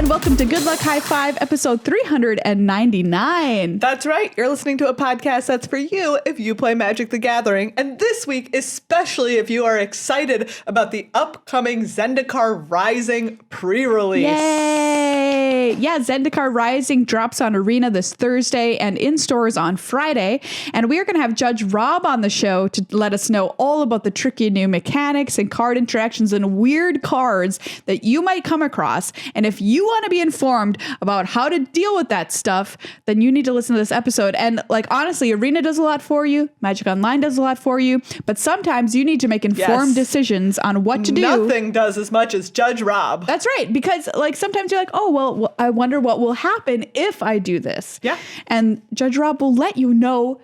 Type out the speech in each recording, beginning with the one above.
and welcome to Good Luck High Five, episode 399. That's right. You're listening to a podcast that's for you if you play Magic the Gathering. And this week, especially if you are excited about the upcoming Zendikar Rising pre-release. Yay! Yeah, Zendikar Rising drops on Arena this Thursday and in stores on Friday. And we are going to have Judge Rob on the show to let us know all about the tricky new mechanics and card interactions and weird cards that you might come across. And if you want to be informed about how to deal with that stuff, then you need to listen to this episode. And like, honestly, Arena does a lot for you. Magic Online does a lot for you. But sometimes you need to make informed decisions on what to do. Nothing does as much as Judge Rob. That's right. Because like sometimes you're like, oh, well, I wonder what will happen if I do this. Yeah. And Judge Rob will let you know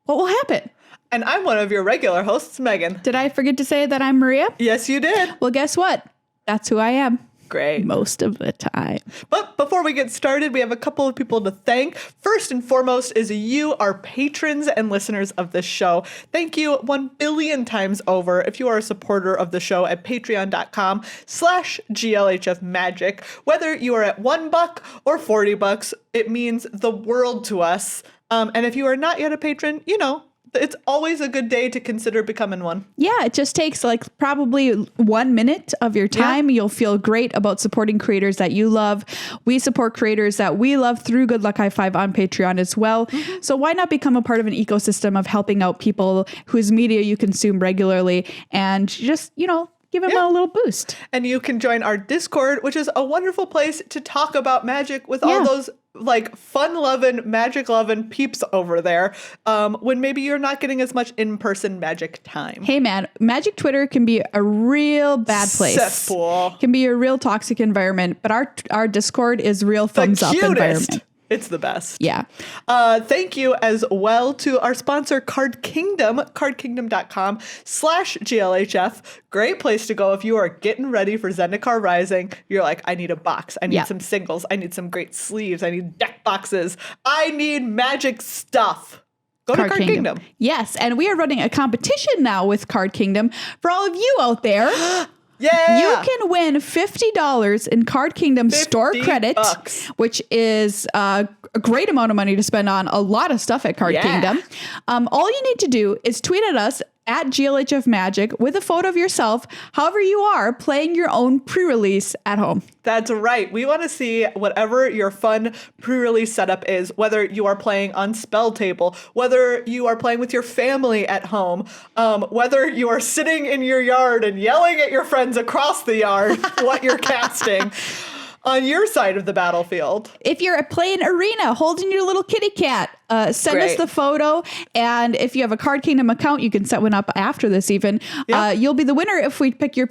what will happen. And I'm one of your regular hosts, Megan. Did I forget to say that I'm Myria? Yes, you did. Well, guess what? That's who I am. Great. Most of the time. But before we get started, we have a couple of people to thank. First and foremost is you, our patrons and listeners of this show. Thank you 1 billion times over if you are a supporter of the show at patreon.com/GLHF Magic. Whether you are at $1 or $40, it means the world to us. And if you are not yet a patron, you know, it's always a good day to consider becoming one. Yeah, it just takes like probably 1 minute of your time. Yeah. You'll feel great about supporting creators that you love. We support creators that we love through Good Luck High Five on Patreon as well. Mm-hmm. So why not become a part of an ecosystem of helping out people whose media you consume regularly and just, you know, give them a little boost. And you can join our Discord, which is a wonderful place to talk about magic with all those like fun-loving, magic-loving peeps over there when maybe you're not getting as much in-person magic time. Hey, man, magic Twitter can be a real bad place. Cesspool. Can be a real toxic environment, but our Discord is real thumbs-up environment. It's the best. Yeah. Thank you as well to our sponsor, Card Kingdom, cardkingdom.com/GLHF. Great place to go if you are getting ready for Zendikar Rising. You're like, I need a box. I need some singles. I need some great sleeves. I need deck boxes. I need magic stuff. Go to Card Kingdom. Yes. And we are running a competition now with Card Kingdom for all of you out there. Yeah. You can win $50 in Card Kingdom store credit, which is a great amount of money to spend on a lot of stuff at Card Kingdom. All you need to do is tweet at us at GLHF Magic with a photo of yourself, however you are, playing your own pre-release at home. That's right. We want to see whatever your fun pre-release setup is, whether you are playing on Spell Table, whether you are playing with your family at home, whether you are sitting in your yard and yelling at your friends across the yard what you're casting. On your side of the battlefield. If you're playing Arena, holding your little kitty cat, send us the photo. And if you have a Card Kingdom account, you can set one up after this even. You'll be the winner if we pick your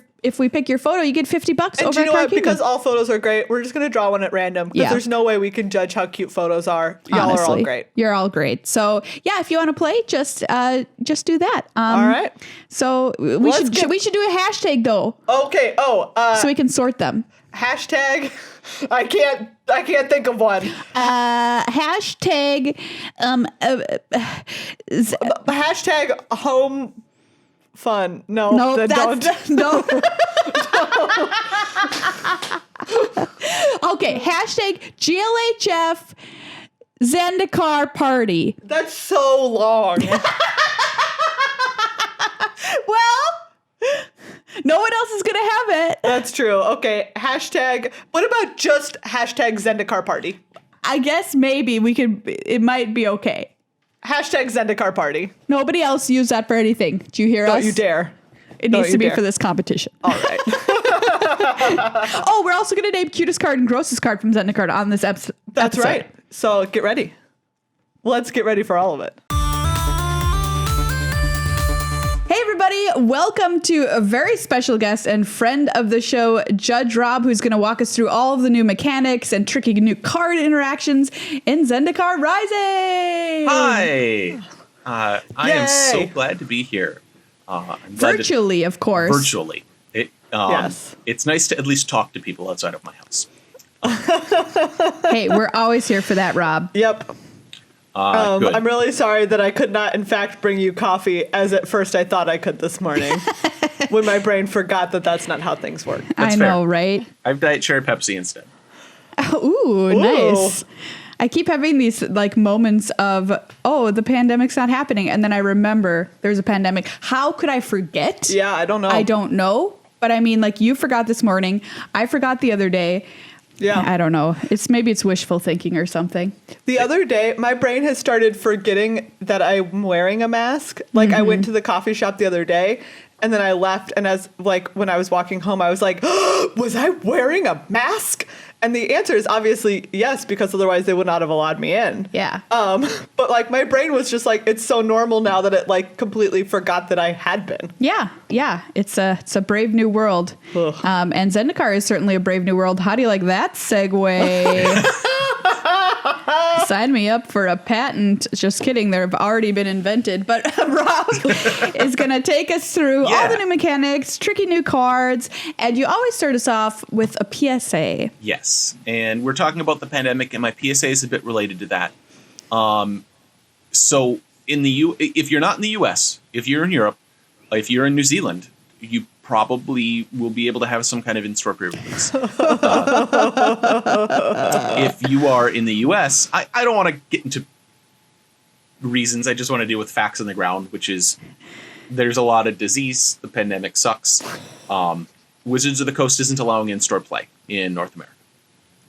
photo. You get $50 over at Card Kingdom. Because all photos are great, we're just going to draw one at random. Because there's no way we can judge how cute photos are. Y'all are all great. You're all great. So yeah, if you want to play, just do that. All right. So we should do a hashtag though. Okay. So we can sort them. Hashtag, I can't think of one. Hashtag, hashtag home fun. No, don't. No. Okay, hashtag GLHF Zendikar party. That's so long. Well, no one else is going to have it. That's true. Okay. Hashtag. What about just hashtag Zendikar party? I guess maybe it might be okay. Hashtag Zendikar party. Nobody else used that for anything. Do you hear us? Don't you dare. It needs to be for this competition. All right. Oh, we're also going to name Cutest card and Grossest card from Zendikar on this episode. That's right. So get ready. Let's get ready for all of it. Hey everybody, welcome to a very special guest and friend of the show, Judge Rob, who's going to walk us through all of the new mechanics and tricky new card interactions in Zendikar Rising. Hi. I am so glad to be here. Virtually, of course. Virtually. Yes. It's nice to at least talk to people outside of my house. Hey, we're always here for that, Rob. Yep. I'm really sorry that I could not, in fact, bring you coffee, as at first I thought I could this morning, when my brain forgot that that's not how things work. That's I know, fair. Right? I have Diet Cherry Pepsi instead. Ooh, nice. I keep having these like moments of, oh, the pandemic's not happening. And then I remember there's a pandemic. How could I forget? Yeah, I don't know. I don't know. But I mean, like, you forgot this morning. I forgot the other day. Yeah. I don't know. Maybe it's wishful thinking or something. The other day, my brain has started forgetting that I'm wearing a mask. Like, I went to the coffee shop the other day, and then I left, and when I was walking home, I was like, was I wearing a mask? And the answer is obviously yes, because otherwise they would not have allowed me in. Yeah. But like my brain was just like, it's so normal now that it like completely forgot that I had been. Yeah. Yeah. It's a brave new world. And Zendikar is certainly a brave new world. How do you like that segue? Sign me up for a patent. Just kidding. They've already been invented. But Rob is going to take us through all the new mechanics, tricky new cards. And you always start us off with a PSA. Yes. And we're talking about the pandemic, and my PSA is a bit related to that. So if you're not in the US, if you're in Europe, if you're in New Zealand, you probably will be able to have some kind of in-store pre-release. If you are in the US, I don't want to get into reasons. I just want to deal with facts on the ground, which is there's a lot of disease. The pandemic sucks. Wizards of the Coast isn't allowing in-store play in North America.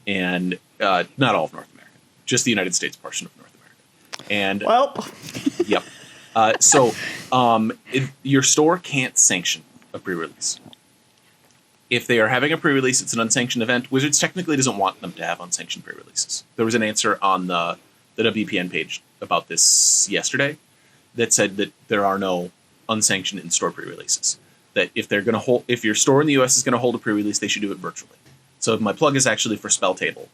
And not all of North America, just the United States portion of North America. And yep. So your store can't sanction a pre-release. If they are having a pre-release, it's an unsanctioned event. Wizards technically doesn't want them to have unsanctioned pre-releases. There was an answer on the WPN page about this yesterday that said that there are no unsanctioned in-store pre-releases. That if your store in the US is going to hold a pre-release, they should do it virtually. So my plug is actually for Spell Table.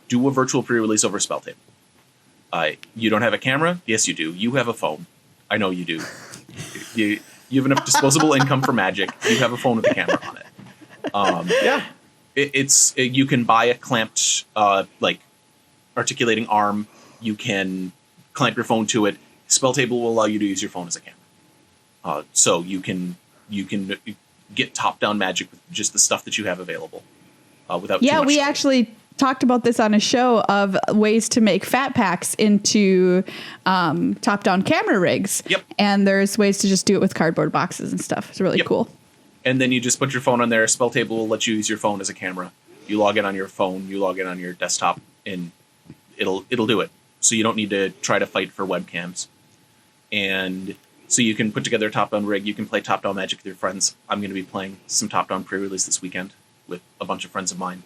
Do a virtual pre-release over Spell Table. You don't have a camera? Yes, you do. You have a phone. I know you do. You have enough disposable income for Magic. You have a phone with a camera on it. You can buy a clamped articulating arm. You can clamp your phone to it. Spell Table will allow you to use your phone as a camera. So you can get top-down Magic with just the stuff that you have available without too much. We actually talked about this on a show of ways to make fat packs into top-down camera rigs. Yep. And there's ways to just do it with cardboard boxes and stuff. It's really cool. And then you just put your phone on there. Spell Table will let you use your phone as a camera. You log in on your phone, you log in on your desktop, and it'll do it. So you don't need to try to fight for webcams. And so you can put together a top-down rig. You can play top-down Magic with your friends. I'm going to be playing some top-down pre-release this weekend with a bunch of friends of mine.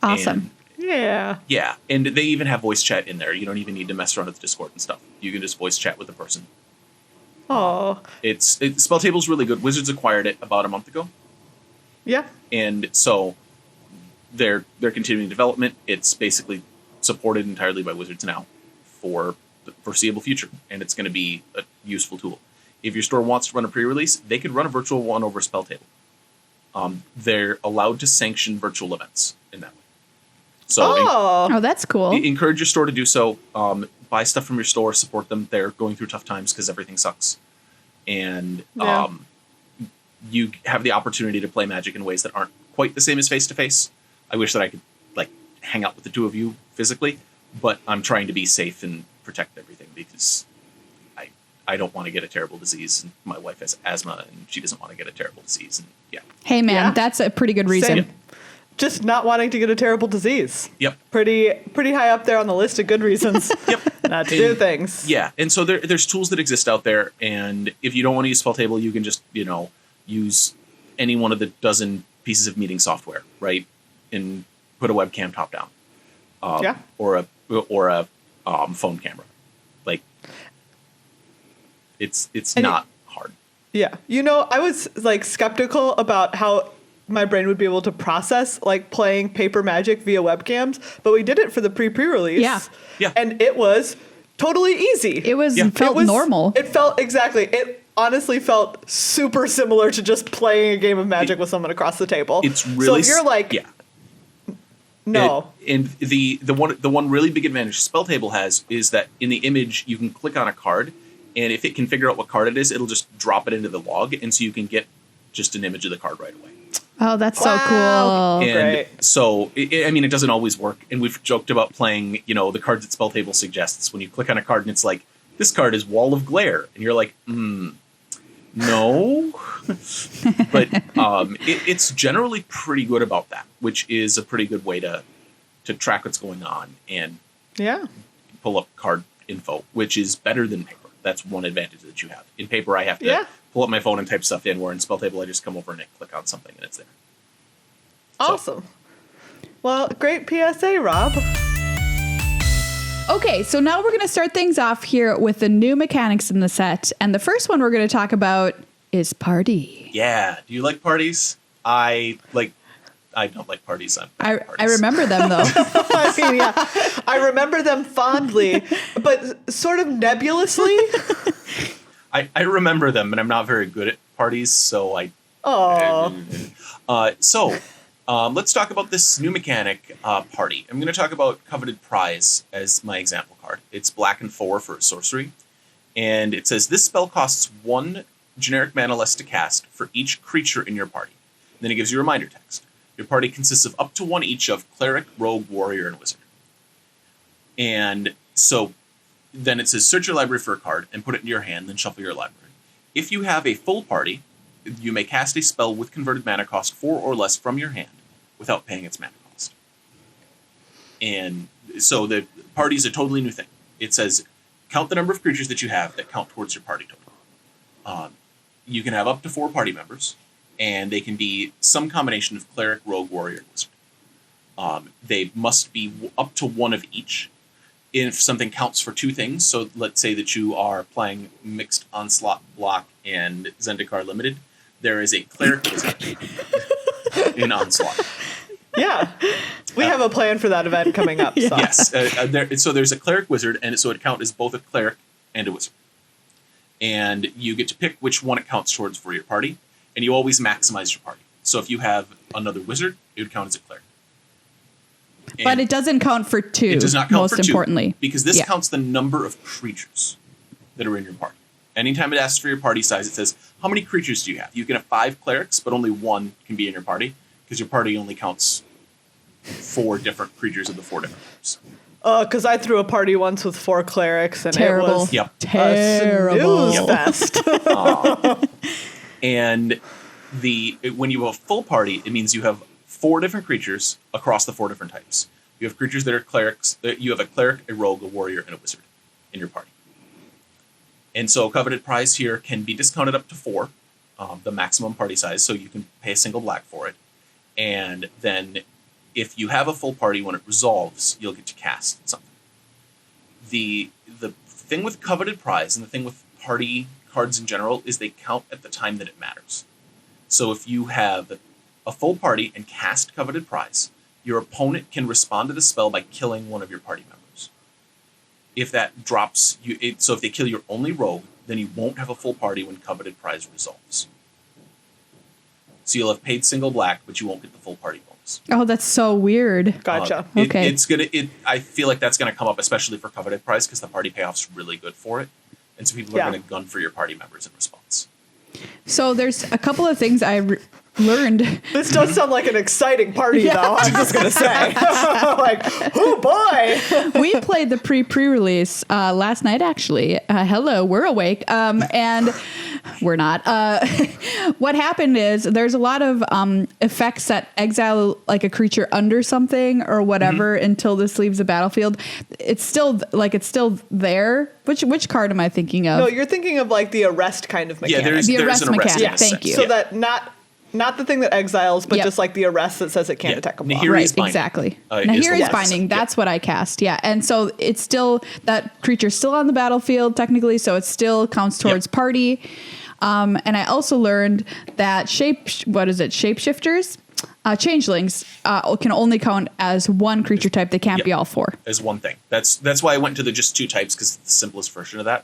Awesome. Yeah. Yeah, and they even have voice chat in there. You don't even need to mess around with Discord and stuff. You can just voice chat with the person. Oh. Spell Table's really good. Wizards acquired it about a month ago. Yeah. And so they're continuing development. It's basically supported entirely by Wizards now for the foreseeable future, and it's going to be a useful tool. If your store wants to run a pre-release, they could run a virtual one over Spell Table. They're allowed to sanction virtual events in that way. So that's cool. Encourage your store to do so. Buy stuff from your store, support them. They're going through tough times because everything sucks. And you have the opportunity to play Magic in ways that aren't quite the same as face-to-face. I wish that I could hang out with the two of you physically, but I'm trying to be safe and protect everything because I don't want to get a terrible disease. And my wife has asthma and she doesn't want to get a terrible disease. And Hey man, that's a pretty good reason. Same. Just not wanting to get a terrible disease. Yep. Pretty high up there on the list of good reasons not to do things. Yeah. And so there's tools that exist out there. And if you don't want to use Spell Table, you can just, use any one of the dozen pieces of meeting software, right? And put a webcam top down. Or a phone camera. It's not hard. Yeah. I was skeptical about how my brain would be able to process playing paper Magic via webcams, but we did it for the pre-release. Yeah. And it was totally easy. It felt normal. It felt it honestly felt super similar to just playing a game of Magic with someone across the table. It's really so if you're no. And the one really big advantage Spell Table has is that in the image you can click on a card, and if it can figure out what card it is, it'll just drop it into the log, and so you can get just an image of the card right away. Oh, that's so Wow. cool. And Great. so, I mean, it doesn't always work. And we've joked about playing, the cards that Spell Table suggests. When you click on a card and it's like, this card is Wall of Glare. And you're like, no. But it's generally pretty good about that, which is a pretty good way to track what's going on and pull up card info, which is better than paper. That's one advantage that you have. In paper, I have to pull up my phone and type stuff in, where in Spell Table, I just come over and I click on something and it's there. Awesome. Well, great PSA, Rob. Okay, so now we're going to start things off here with the new mechanics in the set. And the first one we're going to talk about is party. Yeah. Do you like parties? I don't like parties. I remember them, though. I mean, yeah, I remember them fondly, but sort of nebulously. I remember them, but I'm not very good at parties, so let's talk about this new mechanic, Party. I'm going to talk about Coveted Prize as my example card. It's black and 4 for a sorcery, and it says this spell costs 1 generic mana less to cast for each creature in your party. And then it gives you a reminder text. Your party consists of up to 1 each of Cleric, Rogue, Warrior, and Wizard. And so then it says search your library for a card and put it in your hand, then shuffle your library. If you have a full party, you may cast a spell with converted mana cost 4 or less from your hand without paying its mana cost. And so the party is a totally new thing. It says count the number of creatures that you have that count towards your party total. You can have up to 4 party members, and they can be some combination of Cleric, Rogue, Warrior, and Wizard. They must be up to 1 of each. If something counts for 2 things, so let's say that you are playing Mixed Onslaught Block and Zendikar Limited, there is a Cleric Wizard in Onslaught. Yeah. We have a plan for that event coming up. So. Yes. So there's a Cleric Wizard, and so it counts as both a Cleric and a Wizard. And you get to pick which one it counts towards for your party, and you always maximize your party. So if you have another Wizard, it would count as a Cleric. And but it doesn't count for 2. It does not count most for 2, importantly. because this counts the number of creatures that are in your party. Anytime it asks for your party size, it says, how many creatures do you have? You can have 5 clerics, but only 1 can be in your party, because your party only counts 4 different creatures of the 4 different types. Because I threw a party once with 4 clerics, and Terrible. it was Terrible. a snooze fest. And when you have a full party, it means you have 4 different creatures across the 4 different types. You have creatures that are clerics. You have a cleric, a rogue, a warrior, and a wizard in your party. And so Coveted Prize here can be discounted up to 4, the maximum party size, so you can pay a single black for it. And then if you have a full party, when it resolves, you'll get to cast something. The thing with Coveted Prize and the thing with party cards in general is they count at the time that it matters. So if you have a full party and cast Coveted Prize, your opponent can respond to the spell by killing one of your party members. If that drops, so if they kill your only rogue, then you won't have a full party when Coveted Prize resolves. So you'll have paid single black, but you won't get the full party bonus. Oh, that's so weird. Gotcha. Okay. I feel like that's gonna come up, especially for Coveted Prize, because the party payoff's really good for it, and so people are gonna gun for your party members in response. So there's a couple of things I learned. This does sound like an exciting party, though. I'm just going to say. Like, oh boy. We played the pre-release last night, actually. Hello, we're awake. And we're not. What happened is there's a lot of effects that exile like a creature under something or whatever until this leaves the battlefield. It's still there. Which card am I thinking of? No, you're thinking of like the arrest kind of mechanic. Yeah, there's The arrest an arrest. mechanic. Thank you. So that not the thing that exiles, but just like the arrest that says it can't attack a block. Nahiri is binding. Exactly. Nahiri Nahiri's binding. That's what I cast. Yeah. And so it's still, that creature's still on the battlefield technically, so it still counts towards party. And I also learned that shapeshifters, changelings can only count as one creature type. They can't be all 4. As one thing. That's why I went to the just 2 types, because it's the simplest version of that.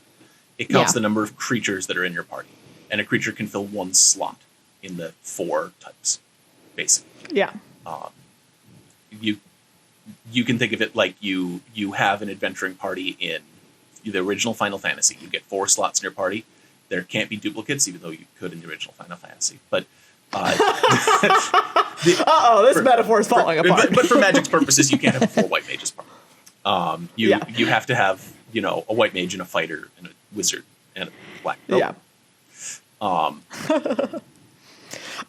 It counts the number of creatures that are in your party, and a creature can fill 1 slot in the 4 types, basically. Yeah. You can think of it like you have an adventuring party in the original Final Fantasy. You get 4 slots in your party. There can't be duplicates, even though you could in the original Final Fantasy. But This metaphor is falling apart. But for Magic's purposes, you can't have 4 white mages. You have to have, a white mage and a fighter and a wizard and a black belt. Yeah.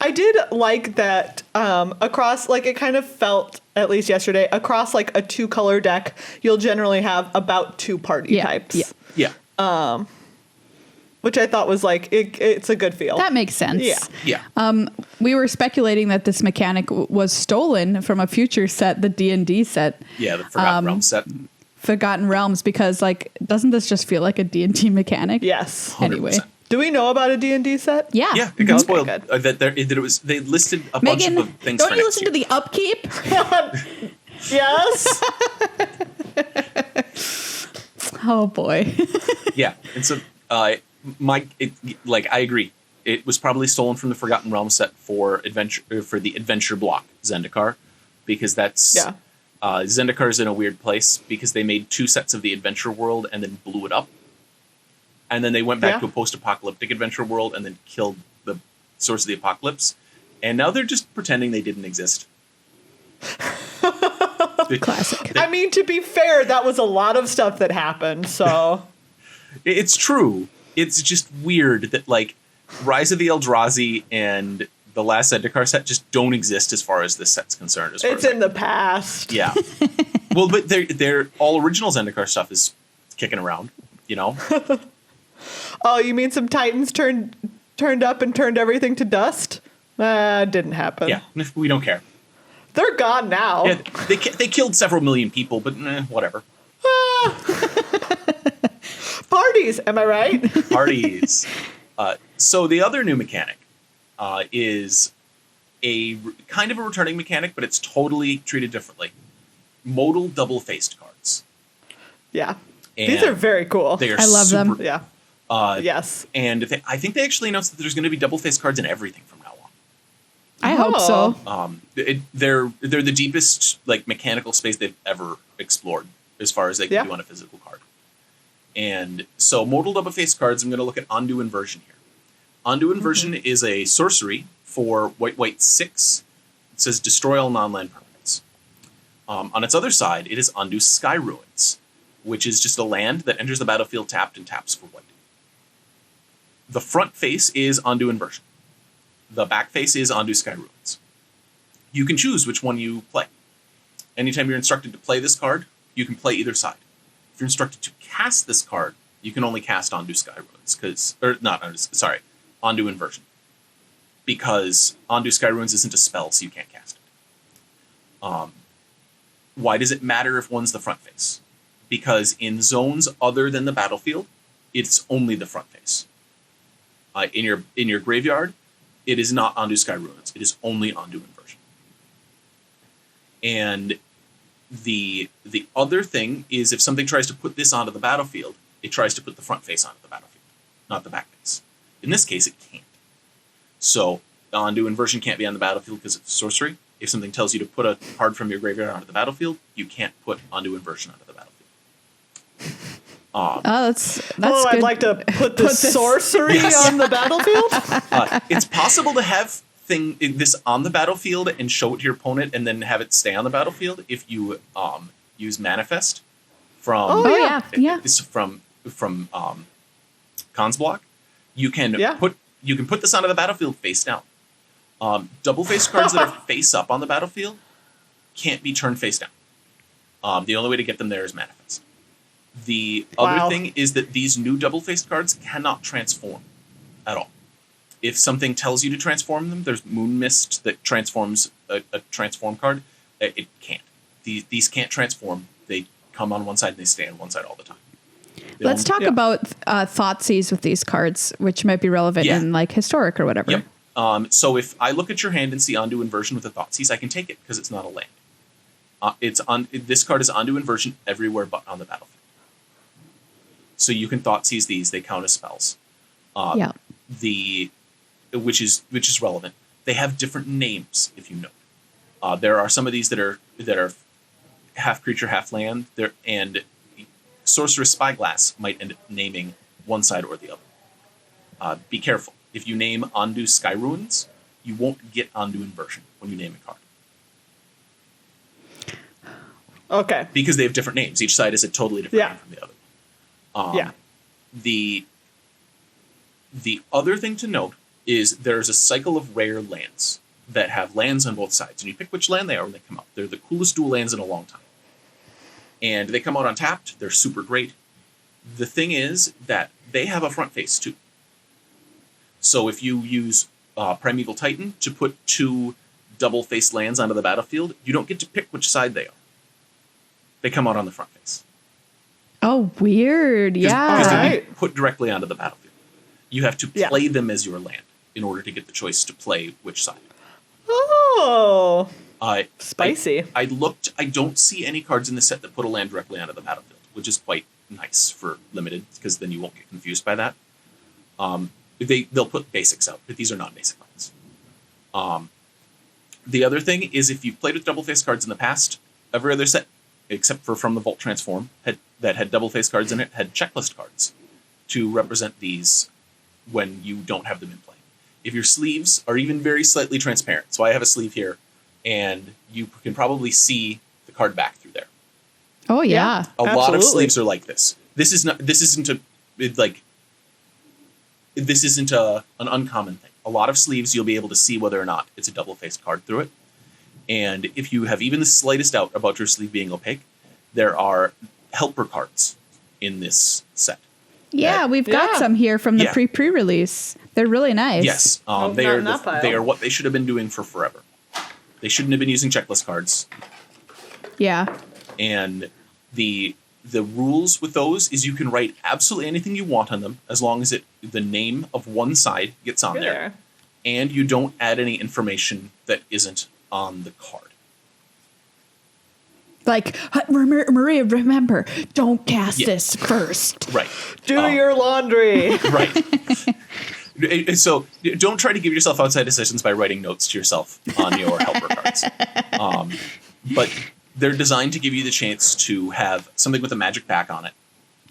I did like that across, like, it kind of felt, at least yesterday, across, like, a 2-color deck, you'll generally have about 2 party types. Yeah. Which I thought was, like, it's a good feel. That makes sense. Yeah. We were speculating that this mechanic was stolen from a future set, the D&D set. Yeah, the Forgotten Realms set. Forgotten Realms, because, like, doesn't this just feel like a D&D mechanic? Yes. 100%. Anyway. Do we know about a D&D set? Yeah. Yeah, it got spoiled. good. They listed a bunch Meghan, of things don't for you next listen year. to the upkeep? Yes. Oh boy. Yeah, and so I agree. It was probably stolen from the Forgotten Realms set for the adventure block Zendikar, because that's Zendikar's in a weird place because they made 2 sets of the adventure world and then blew it up, and then they went back to a post-apocalyptic adventure world and then killed the source of the apocalypse, and now they're just pretending they didn't exist. Classic. I mean, to be fair, that was a lot of stuff that happened, so... It's true. It's just weird that, like, Rise of the Eldrazi and the last Zendikar set just don't exist as far as this set's concerned. It's in the past. Yeah. Well, but they're all original Zendikar stuff is kicking around, Oh, you mean some Titans turned up and turned everything to dust? Didn't happen. Yeah, we don't care. They're gone now. Yeah, they killed several million people, but whatever. Parties, am I right? Parties. So the other new mechanic is a kind of a returning mechanic, but it's totally treated differently. Modal double-faced cards. Yeah. And these are very cool. They are I love them. Yeah. Yes. And I think they actually announced that there's going to be double-faced cards in everything from now on. I hope so. They're the deepest, like, mechanical space they've ever explored as far as they can do on a physical card. And so modal double-faced cards, I'm going to look at Undo Inversion here. Undo Inversion is a sorcery for white 6. It says destroy all non-land permanents. On its other side, it is Undo Sky Ruins, which is just a land that enters the battlefield tapped and taps for white. The front face is Undo Inversion. The back face is Undo Sky Ruins. You can choose which one you play. Anytime you're instructed to play this card, you can play either side. If you're instructed to cast this card, you can only cast Undo Sky Ruins, Undo Inversion. Because Undo Sky Ruins isn't a spell, so you can't cast it. Why does it matter if one's the front face? Because in zones other than the battlefield, it's only the front face. In your graveyard, it is not Undo Sky Ruins. It is only Undo Inversion. And the other thing is, if something tries to put this onto the battlefield, it tries to put the front face onto the battlefield, not the back face. In this case, it can't. So Undo Inversion can't be on the battlefield because it's sorcery. If something tells you to put a card from your graveyard onto the battlefield, you can't put Undo Inversion onto the battlefield. That's good. I'd like to put this sorcery on the battlefield. It's possible to have this on the battlefield and show it to your opponent and then have it stay on the battlefield if you use Manifest from It's from Khan's block. You can put this onto the battlefield face down. Double face cards that are face up on the battlefield can't be turned face down. The only way to get them there is Manifest. The other thing is that these new double-faced cards cannot transform at all. If something tells you to transform them, there's Moon Mist that transforms a transform card. It can't. These can't transform. They come on one side and they stay on one side all the time. Let's talk about Thoughtseize with these cards, which might be relevant in like Historic or whatever. Yep. So if I look at your hand and see Undo Inversion with a Thoughtseize, I can take it because it's not a land. This card is Undo Inversion everywhere but on the battlefield. So you can Thoughtseize these; they count as spells. Which is relevant. They have different names, if you know. There are some of these that are half creature, half land. And Sorceress Spyglass might end up naming one side or the other. Be careful. If you name Undo Sky Ruins, you won't get onto inversion when you name a card. Okay. Because they have different names. Each side is a totally different name from the other. Yeah. The other thing to note is there's a cycle of rare lands that have lands on both sides. And you pick which land they are when they come out. They're the coolest dual lands in a long time. And they come out untapped. They're super great. The thing is that they have a front face too. So if you use Primeval Titan to put 2 double-faced lands onto the battlefield, you don't get to pick which side they are. They come out on the front face. Oh, weird. Yeah. Because they're being put directly onto the battlefield. You have to play them as your land in order to get the choice to play which side. Oh. Spicy. I looked. I don't see any cards in the set that put a land directly onto the battlefield, which is quite nice for limited, because then you won't get confused by that. They'll put basics out, but these are not basic lands. The other thing is, if you've played with double-faced cards in the past, every other set, except for From the Vault Transform, that had double-faced cards in it, had checklist cards to represent these when you don't have them in play. If your sleeves are even very slightly transparent, so I have a sleeve here, and you can probably see the card back through there. Oh yeah. A lot of sleeves are like this. This isn't an uncommon thing. A lot of sleeves you'll be able to see whether or not it's a double-faced card through it. And if you have even the slightest doubt about your sleeve being opaque, there are helper cards in this set. Yeah, we've got some here from the pre-release. They're really nice. Yes, they are what they should have been doing for forever. They shouldn't have been using checklist cards. Yeah. And the rules with those is you can write absolutely anything you want on them, as long as the name of one side gets on there, and you don't add any information that isn't on the card. Like, Maria, remember, don't cast this first. Right. Do your laundry. Right. So don't try to give yourself outside decisions by writing notes to yourself on your helper cards. But they're designed to give you the chance to have something with a magic pack on it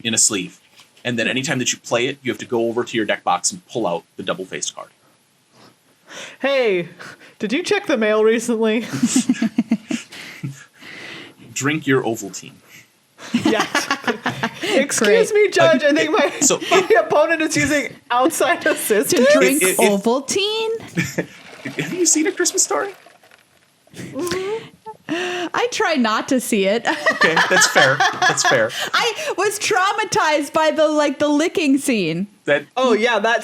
in a sleeve. And then anytime that you play it, you have to go over to your deck box and pull out the double-faced card. Hey, did you check the mail recently? Drink your Ovaltine. Yes. Excuse me, Judge. I think my opponent is using outside assistance. To drink Ovaltine? Have you seen A Christmas Story? Mm-hmm. I try not to see it. Okay, that's fair. That's fair. I was traumatized by the licking scene. That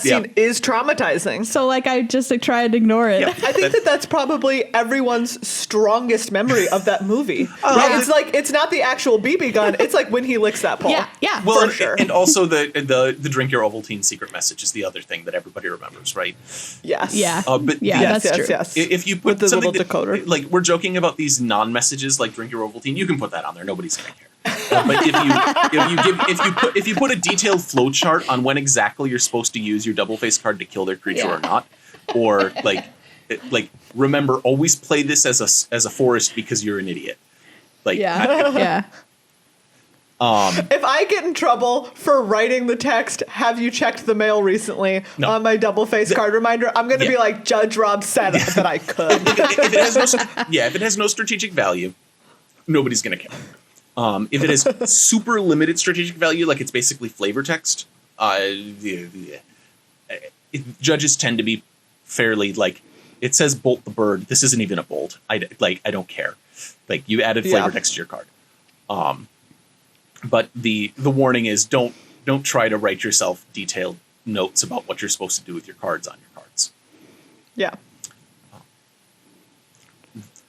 scene is traumatizing. So I just try and ignore it. Yep. I think that's probably everyone's strongest memory of that movie. Right? It's not the actual BB gun. It's like when he licks that pole. Yeah. Well, for sure. And also the drink your Ovaltine secret message is the other thing that everybody remembers, right? Yes. Yeah. That's true. Yes. If you put the little decoder, we're joking about these non-messages like drink your Ovaltine, you can put that on there. Nobody's gonna care. But if you put a detailed flow chart on when exactly you're supposed to use your double-faced card to kill their creature or not, or remember, always play this as a forest because you're an idiot. Yeah. If I get in trouble for writing the text, have you checked the mail recently on my double-faced card reminder, I'm going to be like, Judge Rob said that I could. If it has no strategic value, nobody's going to care. If it has super limited strategic value, like it's basically flavor text, judges tend to be fairly it says bolt the bird. This isn't even a bolt. I don't care. You added flavor text to your card. But the warning is don't try to write yourself detailed notes about what you're supposed to do with your cards on your cards. Yeah.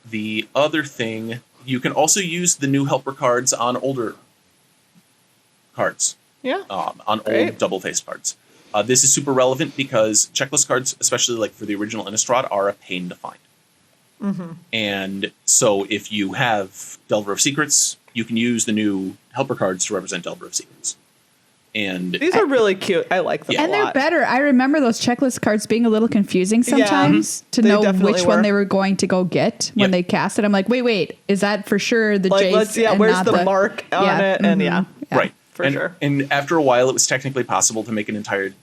The other thing, you can also use the new helper cards on older cards. Yeah. On old double-faced cards. This is super relevant because checklist cards, especially for the original Innistrad, are a pain to find. Mm-hmm. And so if you have Delver of Secrets, you can use the new helper cards to represent Delver of Secrets. And these are really cute. I like them a lot. And they're better. I remember those checklist cards being a little confusing sometimes to know which one they were going to go get when they cast it. I'm like, wait, is that for sure the Jace? Where's the mark on it? And right. For sure. And after a while, it was technically possible to make an entire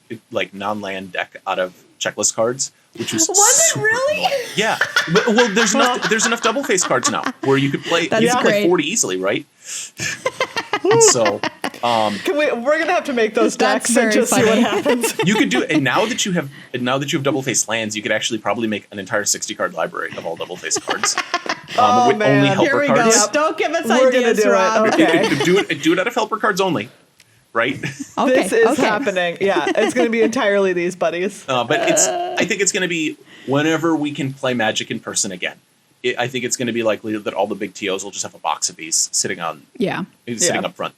non-land deck out of checklist cards. which was Was it really? Yeah. Well, there's enough double face cards now where you could play. That's you could play great. 40 easily, right? And so We're gonna have to make those That's decks and very just see what funny. happens. you could do. And now that you have double face lands, you could actually probably make an entire 60 card library of all double face cards. Oh, with man. only Here helper Here we go. cards. Yep. Don't give us We're gonna ideas, do Rob. it. Okay. Do it out of helper cards only, right? Okay. This is okay. happening. Yeah, it's going to be entirely these buddies. But I think it's going to be whenever we can play Magic in person again. I think it's going to be likely that all the big TOs will just have a box of these sitting up front,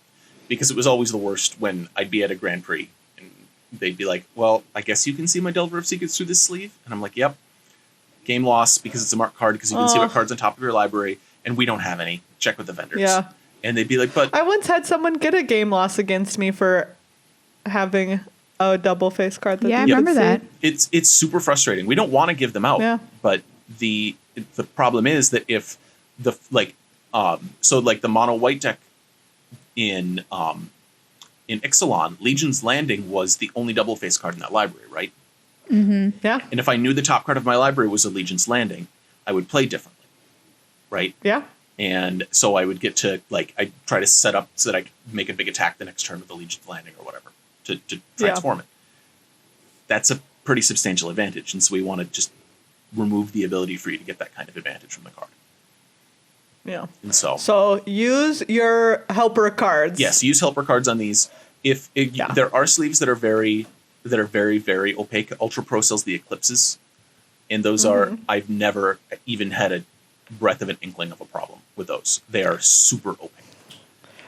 because it was always the worst when I'd be at a Grand Prix and they'd be like, "Well, I guess you can see my Delver of Secrets through this sleeve," and I'm like, "Yep." Game loss because it's a marked card because you can see what cards on top of your library, and we don't have any. Check with the vendors. Yeah. And they'd be like, "But I once had someone get a game loss against me for having a double face card. Yeah, I they remember could that. see. it's super frustrating. We don't want to give them out, but the problem is that if the the mono white deck in Ixalan, Legion's Landing was the only double face card in that library, right? Mm-hmm. Yeah. And if I knew the top card of my library was a Legion's Landing, I would play differently, right? Yeah. And so I would get to I try to set up so that I could make a big attack the next turn with the Legion's Landing or whatever to transform it. That's a pretty substantial advantage, and so we want to just remove the ability for you to get that kind of advantage from the card. Yeah. And so use your helper cards. yes, use helper cards on these. There are sleeves that are very, very opaque. Ultra Pro sells the Eclipses, and those are I've never even had a breath of an inkling of a problem with those. They are super opaque.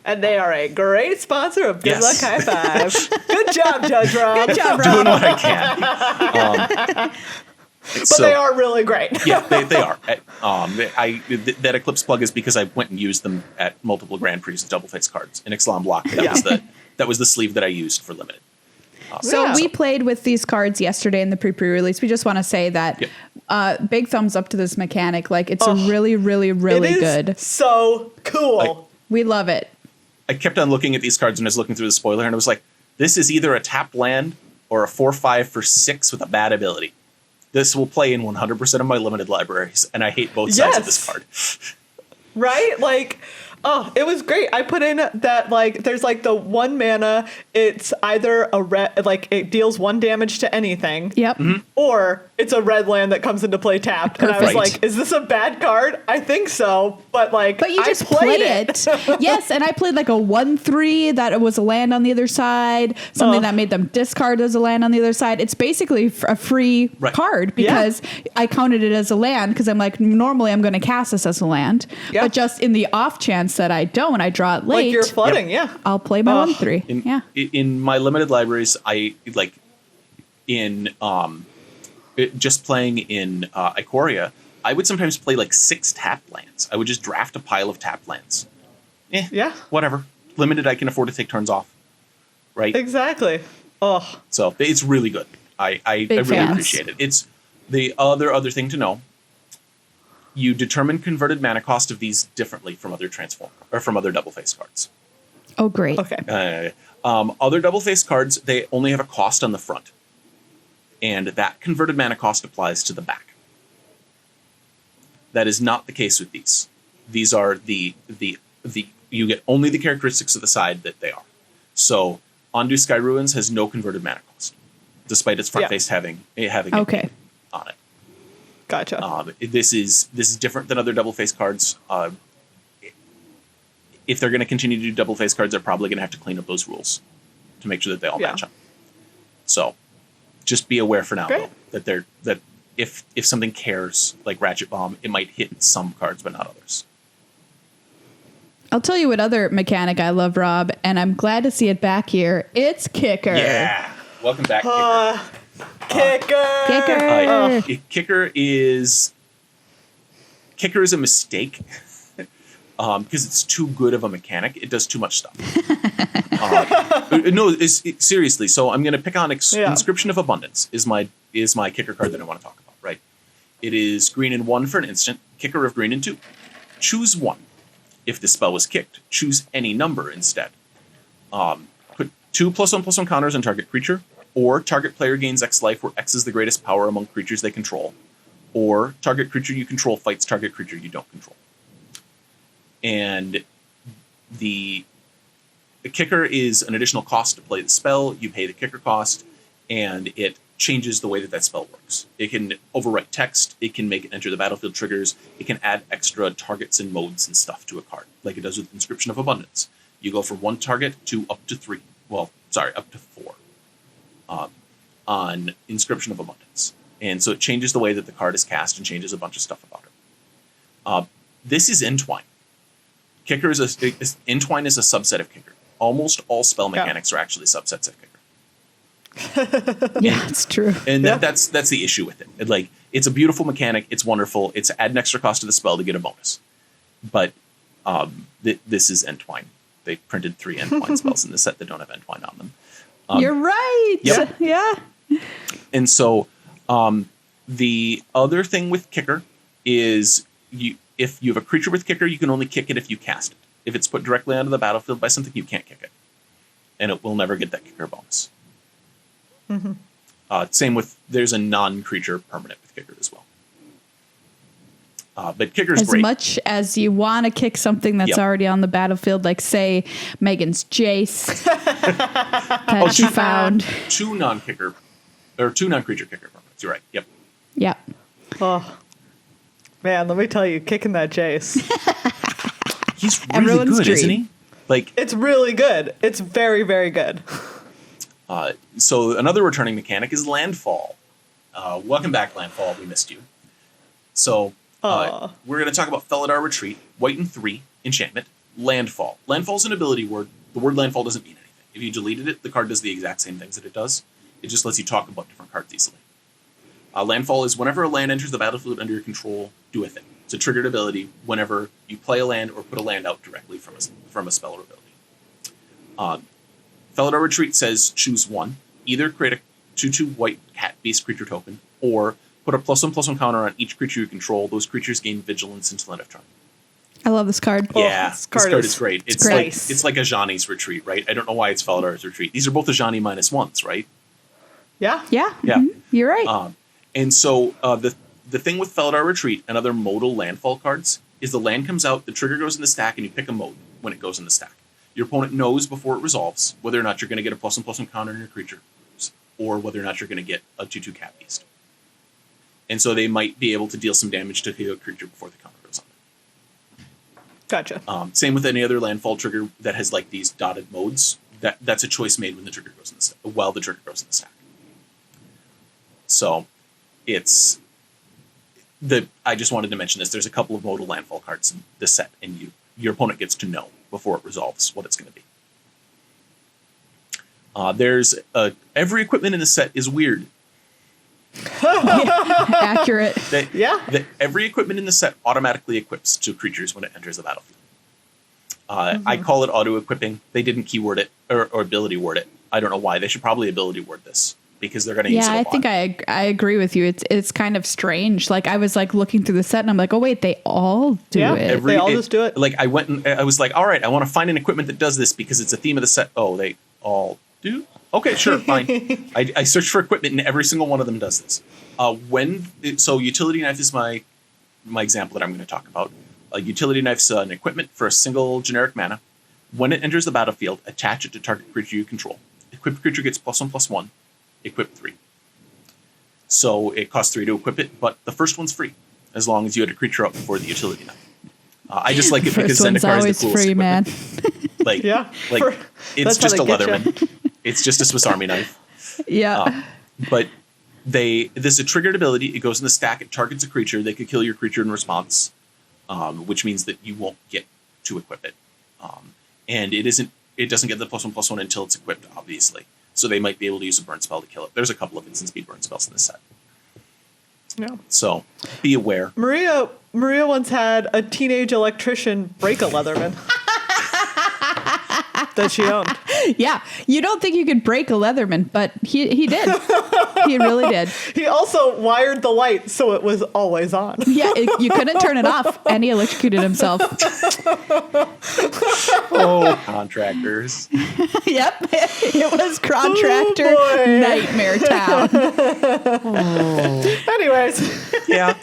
And they are a great sponsor of Good Yes. Luck High Five. Good job, Judge Rob. Good job, Doing Rob. what I can. But they are really great. Yeah, they are. That Eclipse plug is because I went and used them at multiple Grand Prix as double face cards in Ixalan Block. That was the sleeve that I used for limited. So we played with these cards yesterday in the pre-release. We just want to say that big thumbs up to this mechanic. Like, it's really, really, really It is good. so cool. We love it. I kept on looking at these cards when I was looking through the spoiler, and I was like, this is either a tapped land or a 4/5 for 6 with a bad ability. This will play in 100% of my limited libraries, and I hate both sides of this card. Right? Like, it was great. I put in that, there's the 1 mana, it's either a red, it deals 1 damage to anything. Yep. Or it's a red land that comes into play tapped. And I was Perfect. like, is this a bad card? I think so. But you just played it. Yes, and I played a 1/3 that was a land on the other side, something that made them discard as a land on the other side. It's basically a free card because I counted it as a land because I'm like, normally I'm going to cast this as a land. Yeah. But just in the off chance that I don't, I draw it late. Like you're flooding, I'll play my 1/3. In my limited libraries, I just playing in Ikoria, I would sometimes play 6 tapped lands. I would just draft a pile of tapped lands. Whatever. Limited, I can afford to take turns off. Right? Exactly. Oh. So it's really good. I really fans. appreciate it. It's the other thing to know. You determine converted mana cost of these differently from other from other double face cards. Oh, great. Okay. Other double face cards, they only have a cost on the front, and that converted mana cost applies to the back. That is not the case with these. These are the you get only the characteristics of the side that they are. So Ondu Sky Ruins has no converted mana cost, despite its front face having Okay. on it. Gotcha. This is different than other double face cards. If they're going to continue to do double face cards, they're probably going to have to clean up those rules to make sure that they all match up. So just be aware for now though, that if something cares like Ratchet Bomb, it might hit some cards but not others. I'll tell you what other mechanic I love, Rob, and I'm glad to see it back here. It's Kicker. Yeah. Welcome back, Kicker. Kicker is a mistake because it's too good of a mechanic. It does too much stuff. Seriously. So I'm going to pick on Inscription of Abundance is my Kicker card that I want to talk about. Right. It is green and 1 for an instant. Kicker of green and 2. Choose 1. If the spell was kicked, choose any number instead. Put 2 +1/+1 counters on target creature. Or target player gains X life, where X is the greatest power among creatures they control. Or target creature you control fights target creature you don't control. And the kicker is an additional cost to play the spell. You pay the kicker cost, and it changes the way that spell works. It can overwrite text. It can make it enter the battlefield triggers. It can add extra targets and modes and stuff to a card, like it does with Inscription of Abundance. You go from 1 target to up to 3. Well, sorry, up to 4 on Inscription of Abundance. And so it changes the way that the card is cast and changes a bunch of stuff about it. This is Entwine. Kicker is Entwine is a subset of Kicker. Almost all spell mechanics are actually subsets of Kicker. Yeah, it's true. And that's the issue with it. It's a beautiful mechanic. It's wonderful. It's add an extra cost to the spell to get a bonus. But this is Entwine. They printed 3 Entwine spells in the set that don't have Entwine on them. You're right. Yep. Yeah. And so the other thing with Kicker is if you have a creature with Kicker, you can only kick it if you cast it. If it's put directly onto the battlefield by something, you can't kick it. And it will never get that Kicker bonus. Mm-hmm. Same with, there's a non-creature permanent with Kicker as well. But Kicker's great. As much as you want to kick something that's already on the battlefield, like say Megan's Jace that she found. 2 non-kicker, or 2 non-creature Kicker permanents. You're right. Yep. Yep. Oh, man, let me tell you, kicking that Jace. He's really Everyone's good, dream. isn't he? It's really good. It's very, very good. So another returning mechanic is Landfall. Welcome back, Landfall. We missed you. So we're going to talk about Felidar Retreat, white and 3, enchantment, Landfall. Landfall's an ability word. The word Landfall doesn't mean anything. If you deleted it, the card does the exact same things that it does. It just lets you talk about different cards easily. Landfall is whenever a land enters the battlefield under your control, do a thing. It's a triggered ability whenever you play a land or put a land out directly from a spell or ability. Felidar Retreat says choose 1. Either create a 2/2 white cat beast creature token, or put a +1/+1 counter on each creature you control. Those creatures gain vigilance until end of turn. I love this card. Yeah, this card card is great. It's great. like Ajani's Retreat, right? I don't know why it's Felidar's Retreat. These are both Ajani -1s, right? Yeah. Yeah. Yeah. Mm-hmm. You're right. And so the thing with Felidar Retreat and other modal landfall cards is the land comes out, the trigger goes in the stack, and you pick a mode when it goes in the stack. Your opponent knows before it resolves whether or not you're going to get a +1/+1 counter on your creature, or whether or not you're going to get a 2/2 cat beast. And so they might be able to deal some damage to a creature before the counter goes on. Gotcha. Same with any other landfall trigger that has these dotted modes. That's a choice made when the trigger goes in the stack, while the trigger goes in the stack. So it's I just wanted to mention this. There's a couple of modal landfall cards in this set, and your opponent gets to know before it resolves what it's going to be. There's every equipment in the set is weird. Accurate. Every equipment in the set automatically equips to creatures when it enters the battlefield. I call it auto-equipping. They didn't keyword it or ability word it. I don't know why. They should probably ability word this, because they're going to use it a lot. I think I agree with you. It's kind of strange. I was looking through the set and I'm like, oh wait, they all do it. They all just do it. I went and I was like, all right, I want to find an equipment that does this because it's a theme of the set. Oh, they all do? Okay, sure, fine. I searched for equipment and every single one of them does this. So utility knife is my example that I'm going to talk about. Utility knife's an equipment for a single generic mana. When it enters the battlefield, attach it to target creature you control. Equipped creature gets +1/+1. Equip 3. So it costs 3 to equip it, but the first one's free as long as you had a creature up before the utility knife. I just like it because Zendikar is the coolest free, man. It's just a Leatherman. It's just a Swiss Army knife. Yeah. But this is a triggered ability. It goes in the stack. It targets a creature. They could kill your creature in response, which means that you won't get to equip it. And it doesn't get the +1/+1 until it's equipped, obviously. So they might be able to use a burn spell to kill it. There's a couple of instant speed burn spells in this set. Yeah. So be aware. Myria once had a teenage electrician break a Leatherman that she owned. Yeah, you don't think you could break a Leatherman, but he did. He really did. He also wired the light so it was always on. Yeah, you couldn't turn it off, and he electrocuted himself. Oh, contractors. Yep, it was Contractor Nightmare Town. Anyways, Yeah.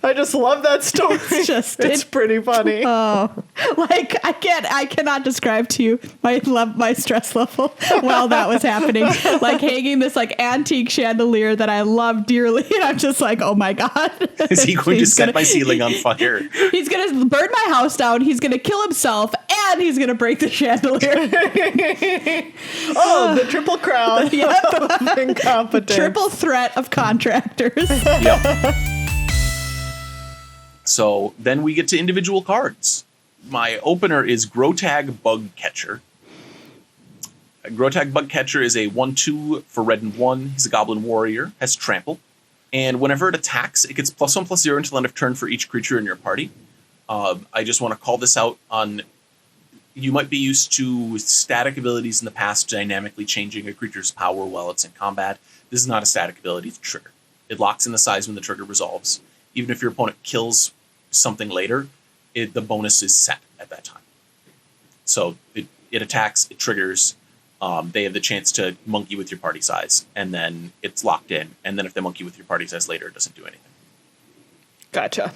I just love that story. It's pretty funny. Oh, like I cannot describe to you my stress level while that was happening. Like hanging this like antique chandelier that I love dearly, and I'm just like, oh my god, Is he going to set my ceiling on fire? He's gonna burn my house down. He's gonna kill himself, and he's gonna break the chandelier. Oh, the triple crown of incompetence. Triple threat of contractors. Yep. So then we get to individual cards. My opener is Growtag Bug Catcher. Growtag Bug Catcher is a 1/2 for red and 1. He's a goblin warrior, has trample. And whenever it attacks, it gets +1/+0 until end of turn for each creature in your party. I just want to call this out on... You might be used to static abilities in the past dynamically changing a creature's power while it's in combat. This is not a static ability to trigger. It locks in the size when the trigger resolves. Even if your opponent kills something later, the bonus is set at that time. So it attacks, it triggers, they have the chance to monkey with your party size, and then it's locked in. And then if they monkey with your party size later, it doesn't do anything. Gotcha.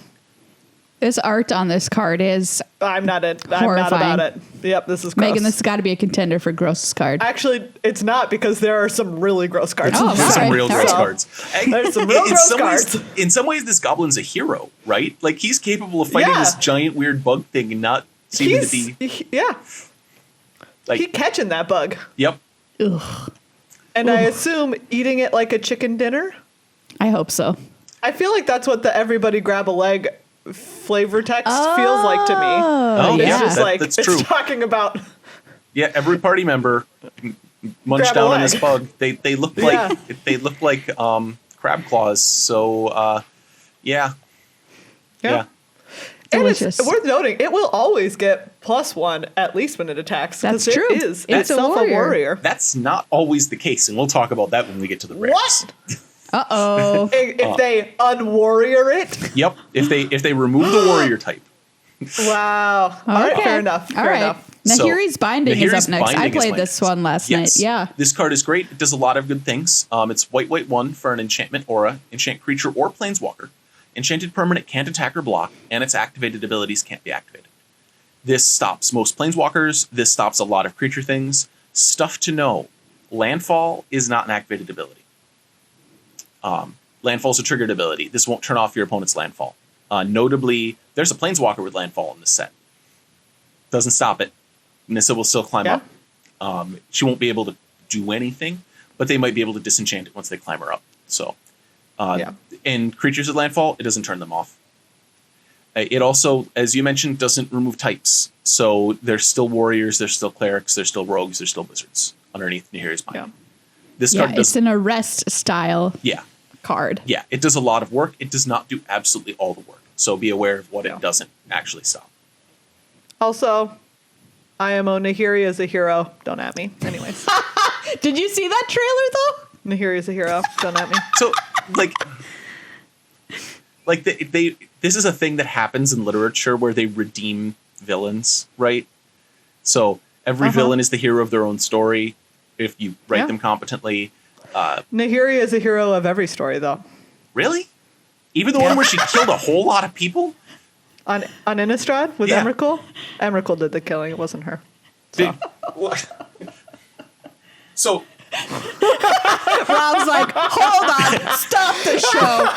This art on this card is I'm not horrifying. about it. Yep, this is gross. Megan, this has got to be a contender for grossest card. Actually, it's not, because there are some really gross cards. Oh, There's some right. real gross cards. There's some real gross cards. In some ways, this goblin's a hero, right? Like, he's capable of fighting this giant weird bug thing and not seeming to be... Yeah. Like, He catching that bug. Yep. Ugh. And I assume eating it like a chicken dinner? I hope so. I feel like that's what the everybody grab a leg flavor text feels like to me. Oh, It's yeah. just like, That's it's true. talking about... Yeah, every party member munched Grab a down on leg. this bug. They look like crab claws. So yeah. Yeah. And Delicious. it's worth noting, it will always get +1 at least when it attacks. 'cause That's true. It is It's a itself a warrior. warrior. That's not always the case, and we'll talk about that when we get to the rares. What? Uh-oh. If they unwarrior it? Yep. If they remove the warrior type. Wow. All right, Okay. fair enough. Fair All right. enough. Nahiri's Binding is Nahiri's up next. I Binding is played my this next. one last Yes. night. Yeah. This card is great. It does a lot of good things. It's white 1 for an enchantment aura, enchant creature or planeswalker. Enchanted permanent can't attack or block, and its activated abilities can't be activated. This stops most planeswalkers. This stops a lot of creature things. Stuff to know. Landfall is not an activated ability. Landfall is a triggered ability. This won't turn off your opponent's landfall. Notably, there's a planeswalker with landfall in this set. Doesn't stop it. Nissa will still climb up. She won't be able to do anything, but they might be able to disenchant it once they climb her up. So, and creatures with landfall, it doesn't turn them off. It also, as you mentioned, doesn't remove types. So there's still warriors, there's still clerics, there's still rogues, there's still wizards underneath Nahiri's Binding. Yeah. This Yeah, card does. it's an arrest style card. Yeah, it does a lot of work. It does not do absolutely all the work. So be aware of what it doesn't actually stop. Also, IMO Nahiri is a hero. Don't at me. Anyways. Did you see that trailer though? Nahiri is a hero. Don't at me. So, this is a thing that happens in literature where they redeem villains, right? So every villain is the hero of their own story if you write them competently. Nahiri is a hero of every story, though. Really? Even the one where she killed a whole lot of people? On Innistrad with Emrakul? Emrakul did the killing. It wasn't her. So Rob's like, hold on, stop the show.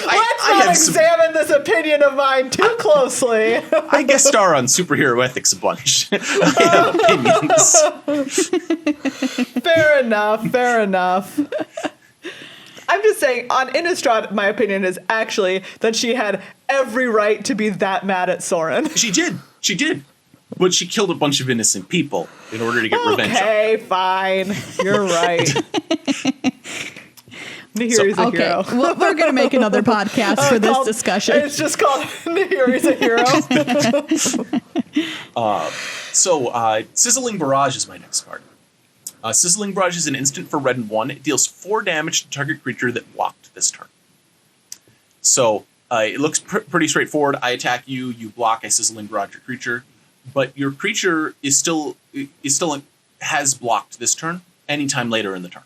Let's not examine this opinion of mine too closely. I guest star on Superhero Ethics a bunch. I have opinions. Fair enough. Fair enough. I'm just saying, on Innistrad, my opinion is actually that she had every right to be that mad at Sorin. She did. But she killed a bunch of innocent people in order to get revenge. Okay, fine. You're right. Nahiri's a hero. Well, we're going to make another podcast for this discussion. It's just called Nahiri's a hero. Sizzling Barrage is my next card. Sizzling Barrage is an instant for red and 1. It deals 4 damage to target creature that blocked this turn. So it looks pretty straightforward. I attack you, you block, I Sizzling Barrage your creature. But your creature is still has blocked this turn anytime later in the turn.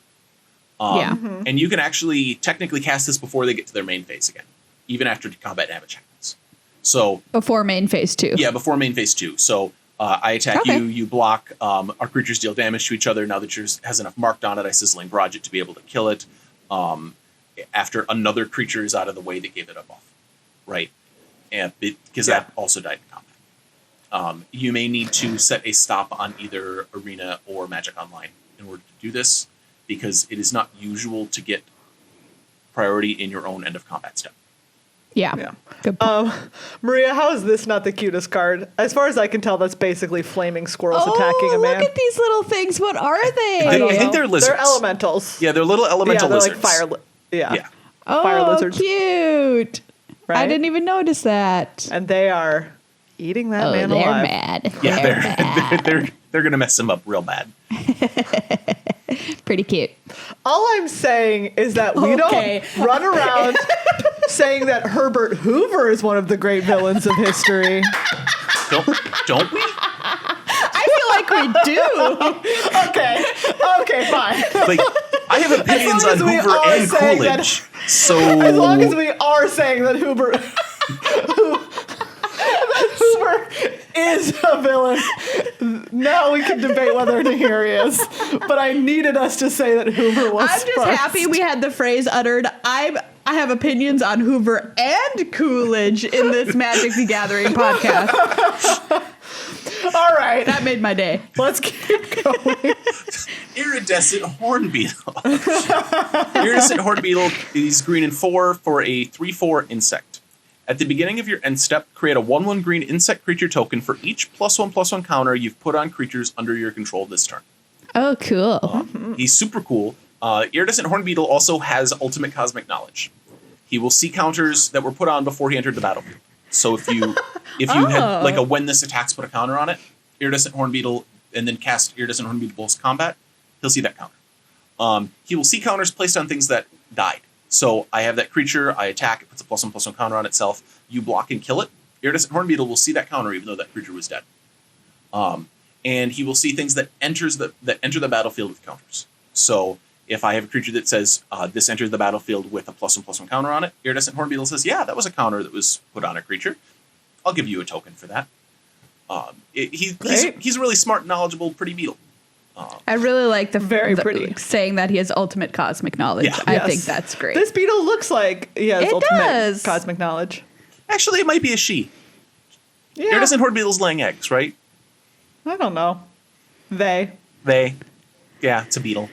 And you can actually technically cast this before they get to their main phase again, even after combat damage happens. So before main phase 2. Yeah, before main phase 2. So I attack you, you block, our creatures deal damage to each other. Now that yours has enough marked on it, I Sizzling Barrage it to be able to kill it after another creature is out of the way that gave it a buff, right? And because that also died in combat. You may need to set a stop on either Arena or Magic Online in order to do this, because it is not usual to get priority in your own end of combat step. Yeah. Good Myria, how is this not the cutest card? As far as I can tell, that's basically flaming squirrels attacking a man. Look at these little things. What are they? I think they're lizards. They're elementals. Yeah, they're little elemental lizards. Like fire. Yeah. Oh, fire lizards. Cute. Right? I didn't even notice that. And they are eating that man they're alive. mad. Yeah, they're gonna mess him up real bad. Pretty cute. All I'm saying is that we don't run around saying that Herbert Hoover is one of the great villains of history. Don't we? I feel like we do. Okay, fine. Like, I have opinions on Hoover and Coolidge. So as long as we are saying that Hoover is a villain, now we can debate whether Nahiri is. But I needed us to say that Hoover was I'm just first. happy we had the phrase uttered. I have opinions on Hoover and Coolidge in this Magic the Gathering podcast. All right. That made my day. Let's keep going. Iridescent Horde Beetle. Iridescent Horde Beetle is green and 4 for a 3/4 insect. At the beginning of your end step, create a 1/1 green insect creature token for each +1/+1 counter you've put on creatures under your control this turn. Oh, cool. He's super cool. Iridescent Horn Beetle also has ultimate cosmic knowledge. He will see counters that were put on before he entered the battlefield. So if you had like a when this attacks, put a counter on it, Iridescent Horn Beetle, and then cast Iridescent Horn Beetle post combat, he'll see that counter. He will see counters placed on things that died. So I have that creature, I attack, it puts a +1/+1 counter on itself, you block and kill it. Iridescent Horn Beetle will see that counter even though that creature was dead. And he will see things that enter the battlefield with counters. So if I have a creature that says this enters the battlefield with a +1/+1 counter on it, Iridescent Horn Beetle says, yeah, that was a counter that was put on a creature. I'll give you a token for that. He's a really smart, knowledgeable, pretty beetle. I really like the very pretty saying that he has ultimate cosmic knowledge. Yeah. I think that's great. This beetle looks like he has It ultimate does. cosmic knowledge. Actually, it might be a she. Yeah. Iridescent Horn Beetle's laying eggs, right? I don't know. They. Yeah, it's a beetle.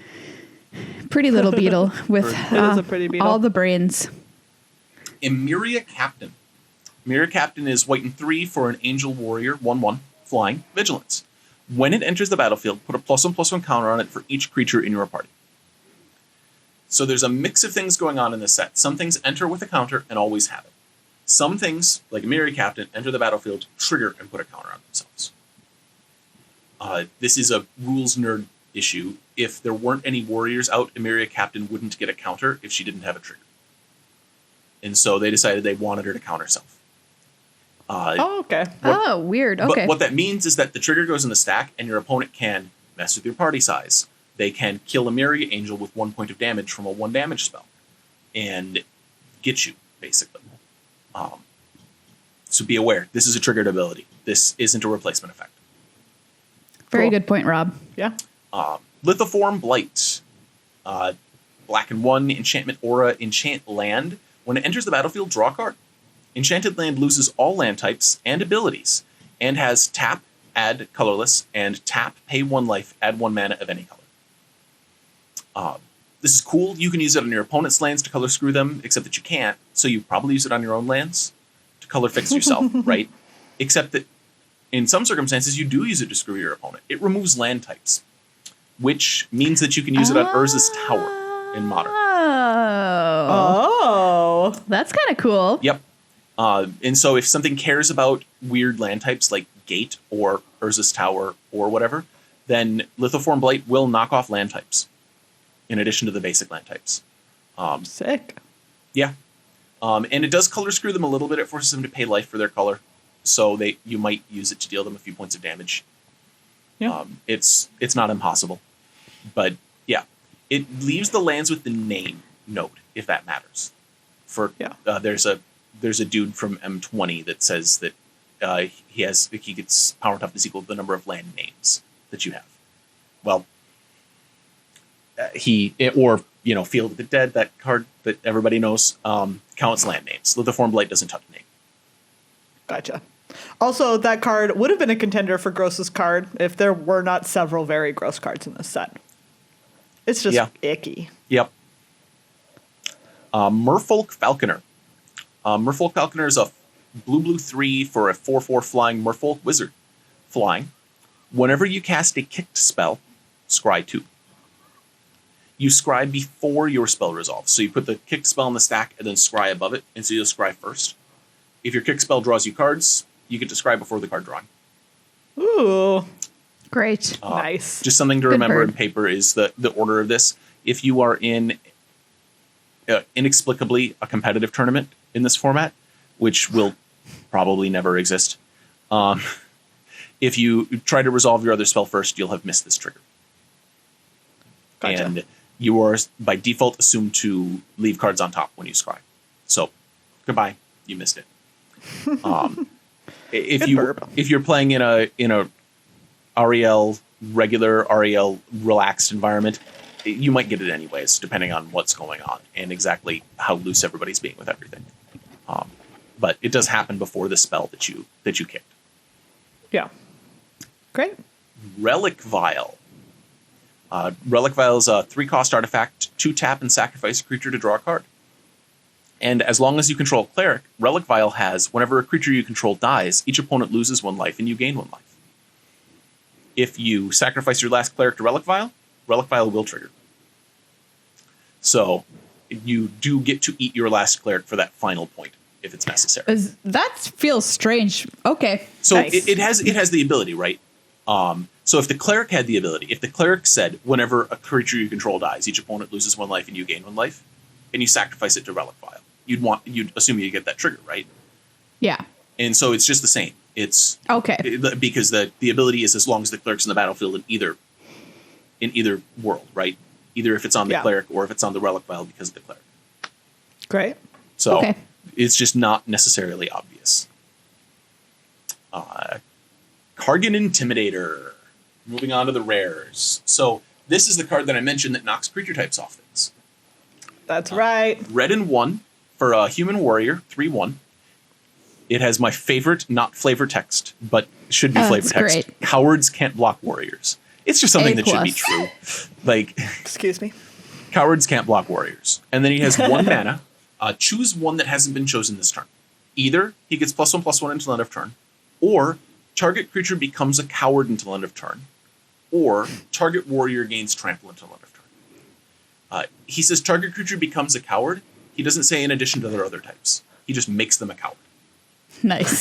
Pretty little beetle with It is a pretty beetle. all the brains. And Myria Captain. Myria Captain is white and 3 for an Angel Warrior, 1/1, flying, vigilance. When it enters the battlefield, put a +1/+1 counter on it for each creature in your party. So there's a mix of things going on in this set. Some things enter with a counter and always have it. Some things, like Myria Captain, enter the battlefield, trigger, and put a counter on themselves. This is a rules nerd issue. If there weren't any warriors out, Myria Captain wouldn't get a counter if she didn't have a trigger. And so they decided they wanted her to counter self. Okay. Weird. Okay. But what that means is that the trigger goes in the stack, and your opponent can mess with your party size. They can kill a Myria Angel with 1 point of damage from a 1 damage spell, and get you, basically. So be aware, this is a triggered ability. This isn't a replacement effect. Very Cool. good point, Rob. Yeah. Lithoform Blight. Black and 1, enchantment aura, enchant land. When it enters the battlefield, draw a card. Enchanted land loses all land types and abilities, and has tap, add colorless, and tap, pay 1 life, add 1 mana of any color. This is cool. You can use it on your opponent's lands to color screw them, except that you can't, so you probably use it on your own lands to color fix yourself, right? Except that in some circumstances, you do use it to screw your opponent. It removes land types, which means that you can use it on Urza's Tower in Modern. Oh. That's kind of cool. Yep. And so if something cares about weird land types like Gate or Urza's Tower or whatever, then Lithoform Blight will knock off land types in addition to the basic land types. Sick. Yeah. And it does color screw them a little bit. It forces them to pay life for their color. So you might use it to deal them a few points of damage. Yeah. It's not impossible. But yeah, it leaves the lands with the name note, if that matters. There's a dude from M20 that says that he gets power toughness equal to the number of land names that you have. Well, Field of the Dead, that card that everybody knows, counts land names. Lithoform Blight doesn't touch name. Gotcha. Also, that card would have been a contender for Grossest card if there were not several very gross cards in this set. It's just icky. Yep. Merfolk Falconer. Merfolk Falconer is a blue 3 for a 4/4 flying Merfolk Wizard. Flying. Whenever you cast a kicked spell, scry 2. You scry before your spell resolves. So you put the kicked spell in the stack and then scry above it, and so you'll scry first. If your kick spell draws you cards, you get to scry before the card drawing. Ooh. Great. Nice. Just something to remember in paper is the order of this. If you are in inexplicably a competitive tournament in this format, which will probably never exist, if you try to resolve your other spell first, you'll have missed this trigger. Gotcha. And you are, by default, assumed to leave cards on top when you scry. So, goodbye. You missed it. If you're playing in a regular REL relaxed environment, you might get it anyways, depending on what's going on and exactly how loose everybody's being with everything. But it does happen before the spell that you kicked. Yeah. Great. Relic Vial. Relic Vial is a 3-cost artifact, 2-tap and sacrifice a creature to draw a card. And as long as you control a cleric, Relic Vial has, whenever a creature you control dies, each opponent loses 1 life and you gain 1 life. If you sacrifice your last cleric to Relic Vial will trigger. So you do get to eat your last cleric for that final point if it's necessary. That feels strange. Okay. So nice. it has the ability, right? So if the cleric had the ability, if the cleric said, whenever a creature you control dies, each opponent loses 1 life and you gain 1 life, and you sacrifice it to Relic Vial, you'd assume you get that trigger, right? Yeah. And so it's just the same. It's okay because the ability is as long as the cleric's in the battlefield in either world, right? Either if it's on the cleric or if it's on the Relic Vial because of the cleric. Great. So it's just not necessarily obvious. Kargan Intimidator. Moving on to the rares. So this is the card that I mentioned that knocks creature types off things. That's right. Red and 1 for a human warrior, 3/1. It has my favorite, not flavor text, but should be flavor text. Great. Cowards can't block warriors. It's just something that should be true. Like, excuse me. Cowards can't block warriors. And then he has 1 mana. Choose one that hasn't been chosen this turn. Either he gets +1/+1 until end of turn, or target creature becomes a coward until end of turn, or target warrior gains trample until end of turn. He says target creature becomes a coward. He doesn't say in addition to their other types. He just makes them a coward. Nice.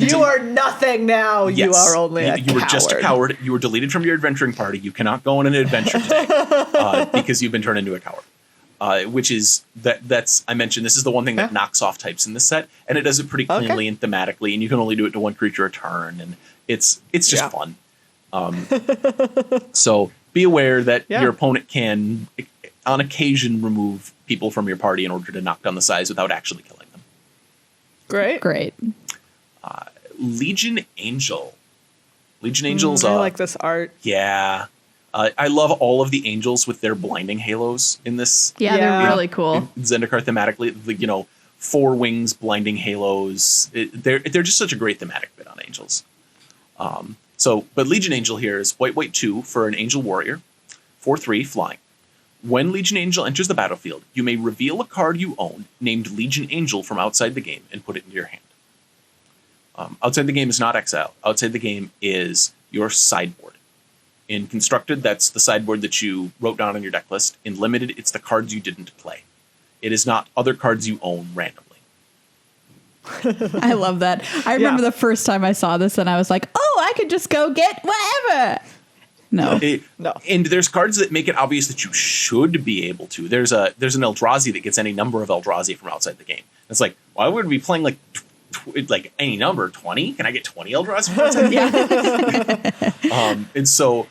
You are nothing now. Yes. You are only a coward. You were just a coward. You were deleted from your adventuring party. You cannot go on an adventure today because you've been turned into a coward. Which is that's I mentioned this is the one thing that knocks off types in this set, and it does it pretty cleanly and thematically, and you can only do it to 1 creature a turn, and it's just fun. So be aware that your opponent can, on occasion, remove people from your party in order to knock down the size without actually killing them. Great. Legion Angel. Legion Angels. I like this art. Yeah. I love all of the angels with their blinding halos in this. Yeah, they're really cool. Zendikar thematically, 4 wings, blinding halos. They're just such a great thematic bit on angels. But Legion Angel here is white 2 for an angel warrior, 4/3 flying. When Legion Angel enters the battlefield, you may reveal a card you own named Legion Angel from outside the game and put it into your hand. Outside the game is not exile. Outside the game is your sideboard. In Constructed, that's the sideboard that you wrote down on your deck list. In Limited, it's the cards you didn't play. It is not other cards you own randomly. I love that. I remember the first time I saw this and I was like, oh, I could just go get whatever. No. No. And there's cards that make it obvious that you should be able to. There's an Eldrazi that gets any number of Eldrazi from outside the game. It's like, why would we be playing like any number? 20? Can I get 20 Eldrazi from outside the game? And so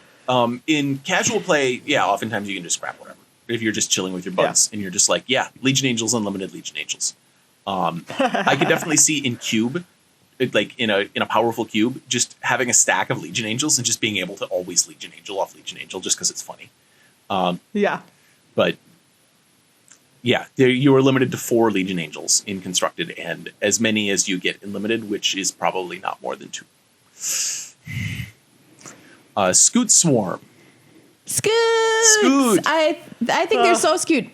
in casual play, oftentimes you can just scrap whatever. If you're just chilling with your buds and you're just like, Legion Angels, unlimited Legion Angels. I could definitely see in cube, like in a powerful cube, just having a stack of Legion Angels and just being able to always Legion Angel off Legion Angel just because it's funny. But you are limited to 4 Legion Angels in constructed and as many as you get in limited, which is probably not more than 2. Scoot Swarm. Scoot. I think they're so Scoot.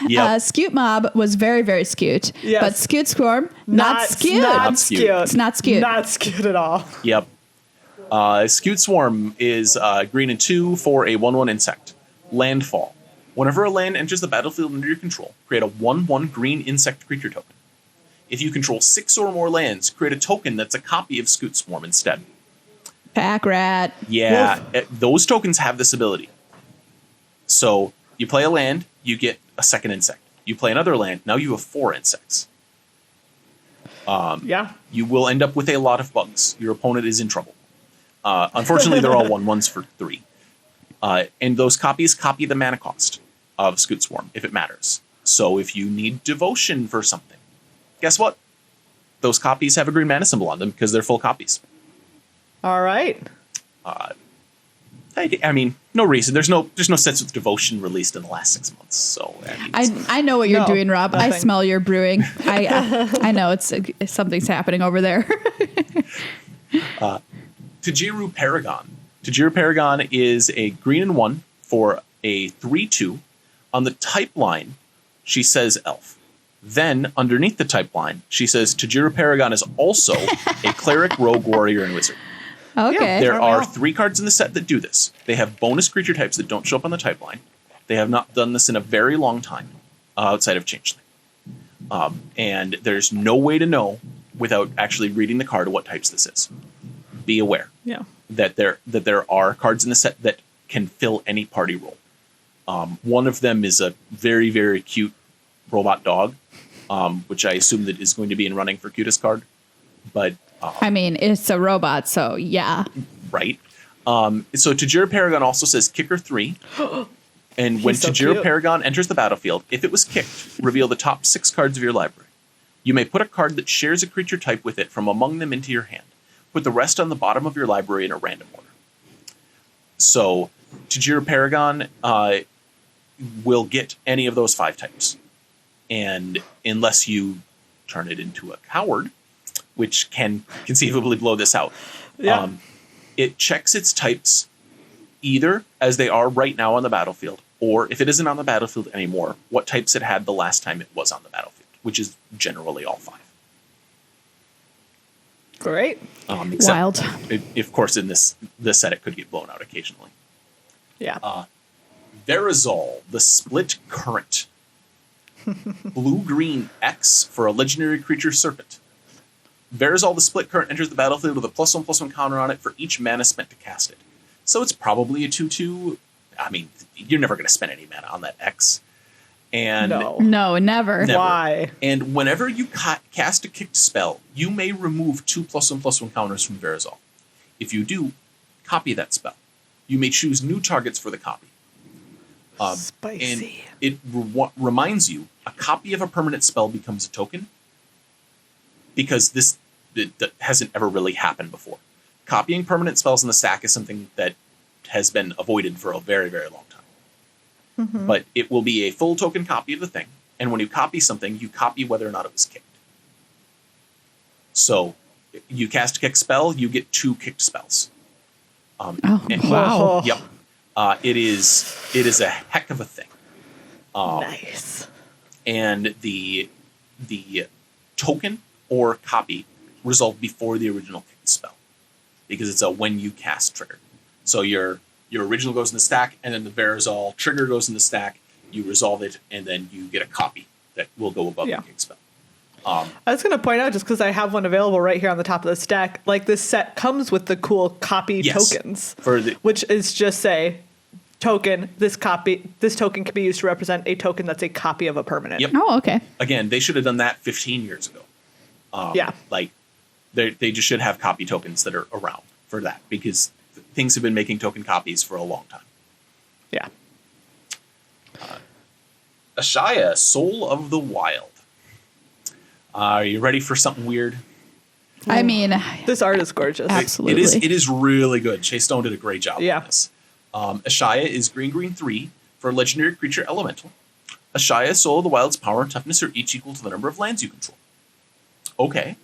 Yep. Scoot Mob was very, very Scoot. Yes. But Scoot Swarm, not Scoot. Not Scoot. It's not Scoot. Not Scoot at all. Yep. Scoot Swarm is green and 2 for a 1/1 insect. Landfall. Whenever a land enters the battlefield under your control, create a 1/1 green insect creature token. If you control 6 or more lands, create a token that's a copy of Scoot Swarm instead. Pack rat. Yeah, those tokens have this ability. So you play a land, you get a second insect. You play another land, now you have 4 insects. You will end up with a lot of bugs. Your opponent is in trouble. Unfortunately, they're all 1/1s for 3. And those copies copy the mana cost of Scoot Swarm, if it matters. So if you need devotion for something, guess what? Those copies have a green mana symbol on them because they're full copies. All right. I mean, no reason. There's no sets with devotion released in the last 6 months. So I know what you're doing, Rob. Nothing. I smell your brewing. I know it's something's happening over there. Tajira Paragon. Tajira Paragon is a green and 1 for a 3/2. On the type line, she says elf. Then underneath the type line, she says Tajira Paragon is also a cleric, rogue, warrior, and wizard. Okay. There are 3 cards in the set that do this. They have bonus creature types that don't show up on the type line. They have not done this in a very long time outside of Changeling. And there's no way to know without actually reading the card what types this is. Be aware that there are cards in the set that can fill any party role. One of them is a very, very cute robot dog, which I assume that is going to be in running for cutest card. But I mean, it's a robot, so yeah. Right. So Tajira Paragon also says kicker 3. And when Tajira Paragon enters the battlefield, if it was kicked, reveal the top 6 cards of your library. You may put a card that shares a creature type with it from among them into your hand. Put the rest on the bottom of your library in a random order. So Tajira Paragon will get any of those 5 types. And unless you turn it into a coward, which can conceivably blow this out. It checks its types either as they are right now on the battlefield, or if it isn't on the battlefield anymore, what types it had the last time it was on the battlefield, which is generally all 5. Great. Wild. Of course, in this set, it could get blown out occasionally. Yeah. Verizol, the Split Current. Blue-green X for a legendary creature serpent. Verizol, the Split Current, enters the battlefield with a +1/+1 counter on it for each mana spent to cast it. So it's probably a 2/2. I mean, you're never going to spend any mana on that X. And No, never. Why? And whenever you cast a kicked spell, you may remove 2 +1/+1 counters from Verizol. If you do, copy that spell. You may choose new targets for the copy. Spicy. And it reminds you, a copy of a permanent spell becomes a token, because that hasn't ever really happened before. Copying permanent spells in the stack is something that has been avoided for a very, very long time. Mm-hmm. But it will be a full token copy of the thing, and when you copy something, you copy whether or not it was kicked. So you cast a kick spell, you get 2 kicked spells. Wow. Yep. It is a heck of a thing. Nice. And the token or copy resolved before the original kicked spell, because it's a when you cast trigger. So your original goes in the stack, and then the Verizol trigger goes in the stack. You resolve it, and then you get a copy that will go above the kick spell. I was going to point out, just because I have one available right here on the top of the stack, like this set comes with the cool copy tokens, which is just say token. This token can be used to represent a token that's a copy of a permanent. Yep. Oh, okay. Again, they should have done that 15 years ago. Like they just should have copy tokens that are around for that, because things have been making token copies for a long time. Yeah. Ashaya, Soul of the Wild. Are you ready for something weird? I mean, this art is gorgeous. Absolutely. It is really good. Chase Stone did a great job on this. Ashaya is green 3 for legendary creature elemental. Ashaya, Soul of the Wild's power and toughness are each equal to the number of lands you control. Okay.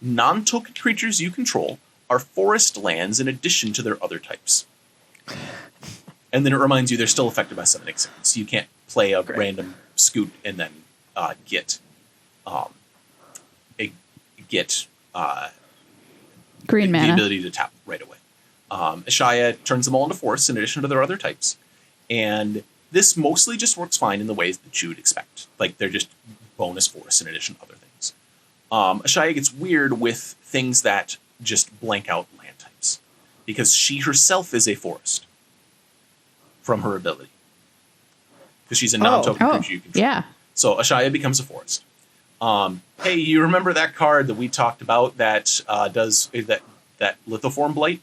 Non-token creatures you control are forest lands in addition to their other types. And then it reminds you they're still affected by summoning sickness. So you can't play a random scoot and then get green mana. The ability to tap right away. Ashaya turns them all into forests in addition to their other types. And this mostly just works fine in the ways that you would expect. Like, they're just bonus forests in addition to other things. Ashaya gets weird with things that just blank out land types, because she herself is a forest from her ability. Because she's a non-token creature you control. Yeah. So Ashaya becomes a forest. Hey, you remember that card that we talked about that does that Lithoform Blight?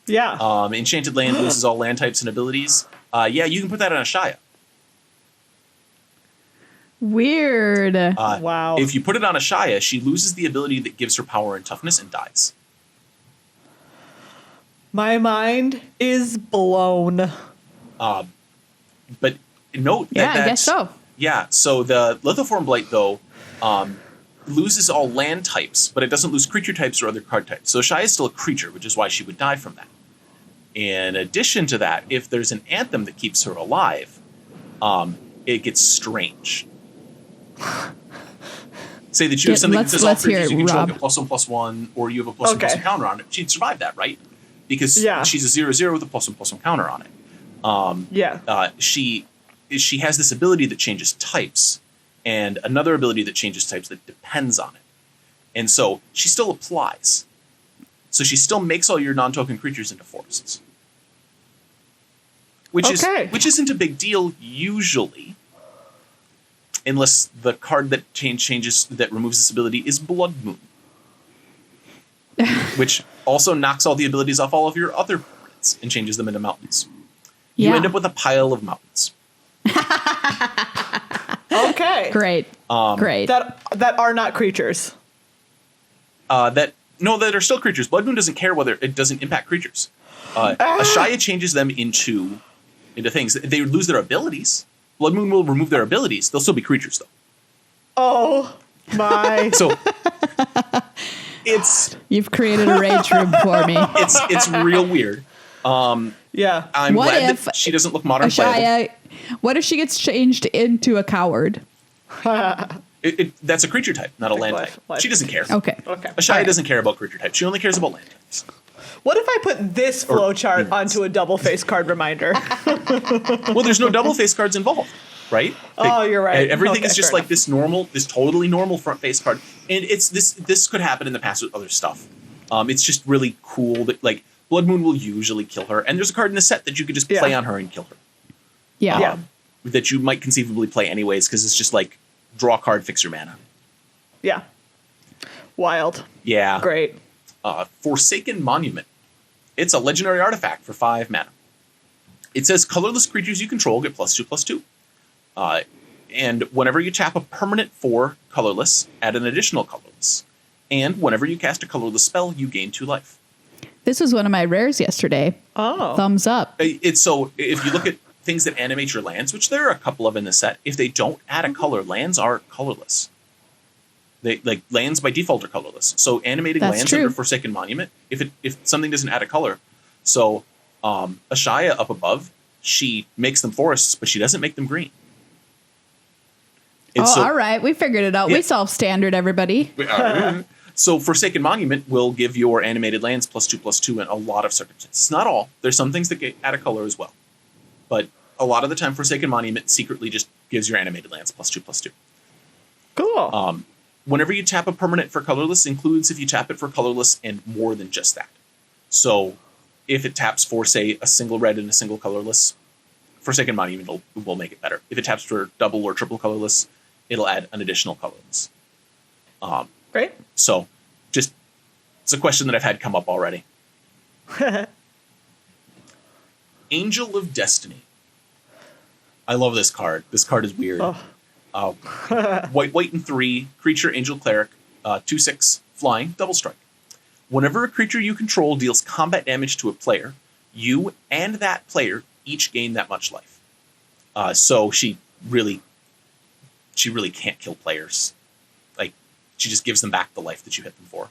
Yeah. Enchanted land loses all land types and abilities. Yeah, you can put that on Ashaya. Weird. Wow. If you put it on Ashaya, she loses the ability that gives her power and toughness and dies. My mind is blown. But note that I guess so. Yeah, so the Lithoform Blight, though, loses all land types, but it doesn't lose creature types or other card types. So Ashaya is still a creature, which is why she would die from that. In addition to that, if there's an anthem that keeps her alive, it gets strange. Say that you have something that says all creatures you control get +1/+1, or you have a +1/+1 counter on it. She'd survive that, right? Because she's a 0/0 with a +1/+1 counter on it. She has this ability that changes types, and another ability that changes types that depends on it. And so she still applies. So she still makes all your non-token creatures into forests. Which isn't a big deal usually, unless the card that changes that removes this ability is Blood Moon. Which also knocks all the abilities off all of your other permanents and changes them into mountains. You end up with a pile of mountains. Okay. Great. Great. That are not creatures. That are still creatures. Blood Moon doesn't care whether it doesn't impact creatures. Ashaya changes them into things. They lose their abilities. Blood Moon will remove their abilities. They'll still be creatures, though. Oh my! So you've created a rage room for me. It's real weird. Yeah. I'm glad that she doesn't look modern playable. What if she gets changed into a coward? That's a creature type, not a land type. She doesn't care. Okay. Ashaya doesn't care about creature types. She only cares about land types. What if I put this flowchart onto a double face card reminder? Well, there's no double face cards involved, right? You're right. Everything is just like this totally normal front face card. And it's this could happen in the past with other stuff. It's just really cool that, like, Blood Moon will usually kill her, and there's a card in the set that you could just play on her and kill her. Yeah. That you might conceivably play anyways, because it's just like draw a card, fix your mana. Yeah. Wild. Yeah. Great. Forsaken Monument. It's a legendary artifact for 5 mana. It says colorless creatures you control get +2/+2. And whenever you tap a permanent for colorless, add an additional colorless. And whenever you cast a colorless spell, you gain 2 life. This was one of my rares yesterday. Oh. Thumbs up. So if you look at things that animate your lands, which there are a couple of in the set, if they don't add a color, lands are colorless. Lands by default are colorless. So animating lands under Forsaken Monument, if something doesn't add a color. So Ashaya up above, she makes them forests, but she doesn't make them green. And all right. We figured it out. Yeah. We solved standard, everybody. So Forsaken Monument will give your animated lands +2/+2 in a lot of circumstances. Not all. There's some things that add a color as well. But a lot of the time, Forsaken Monument secretly just gives your animated lands +2/+2. Cool. Whenever you tap a permanent for colorless, includes if you tap it for colorless and more than just that. So if it taps for, say, a single red and a single colorless, Forsaken Monument will make it better. If it taps for double or triple colorless, it'll add an additional colorless. Great. So just, it's a question that I've had come up already. Angel of Destiny. I love this card. This card is weird. Oh. White and 3, creature, angel, cleric, 2/6, flying, double strike. Whenever a creature you control deals combat damage to a player, you and that player each gain that much life. So she really can't kill players. Like, she just gives them back the life that you hit them for.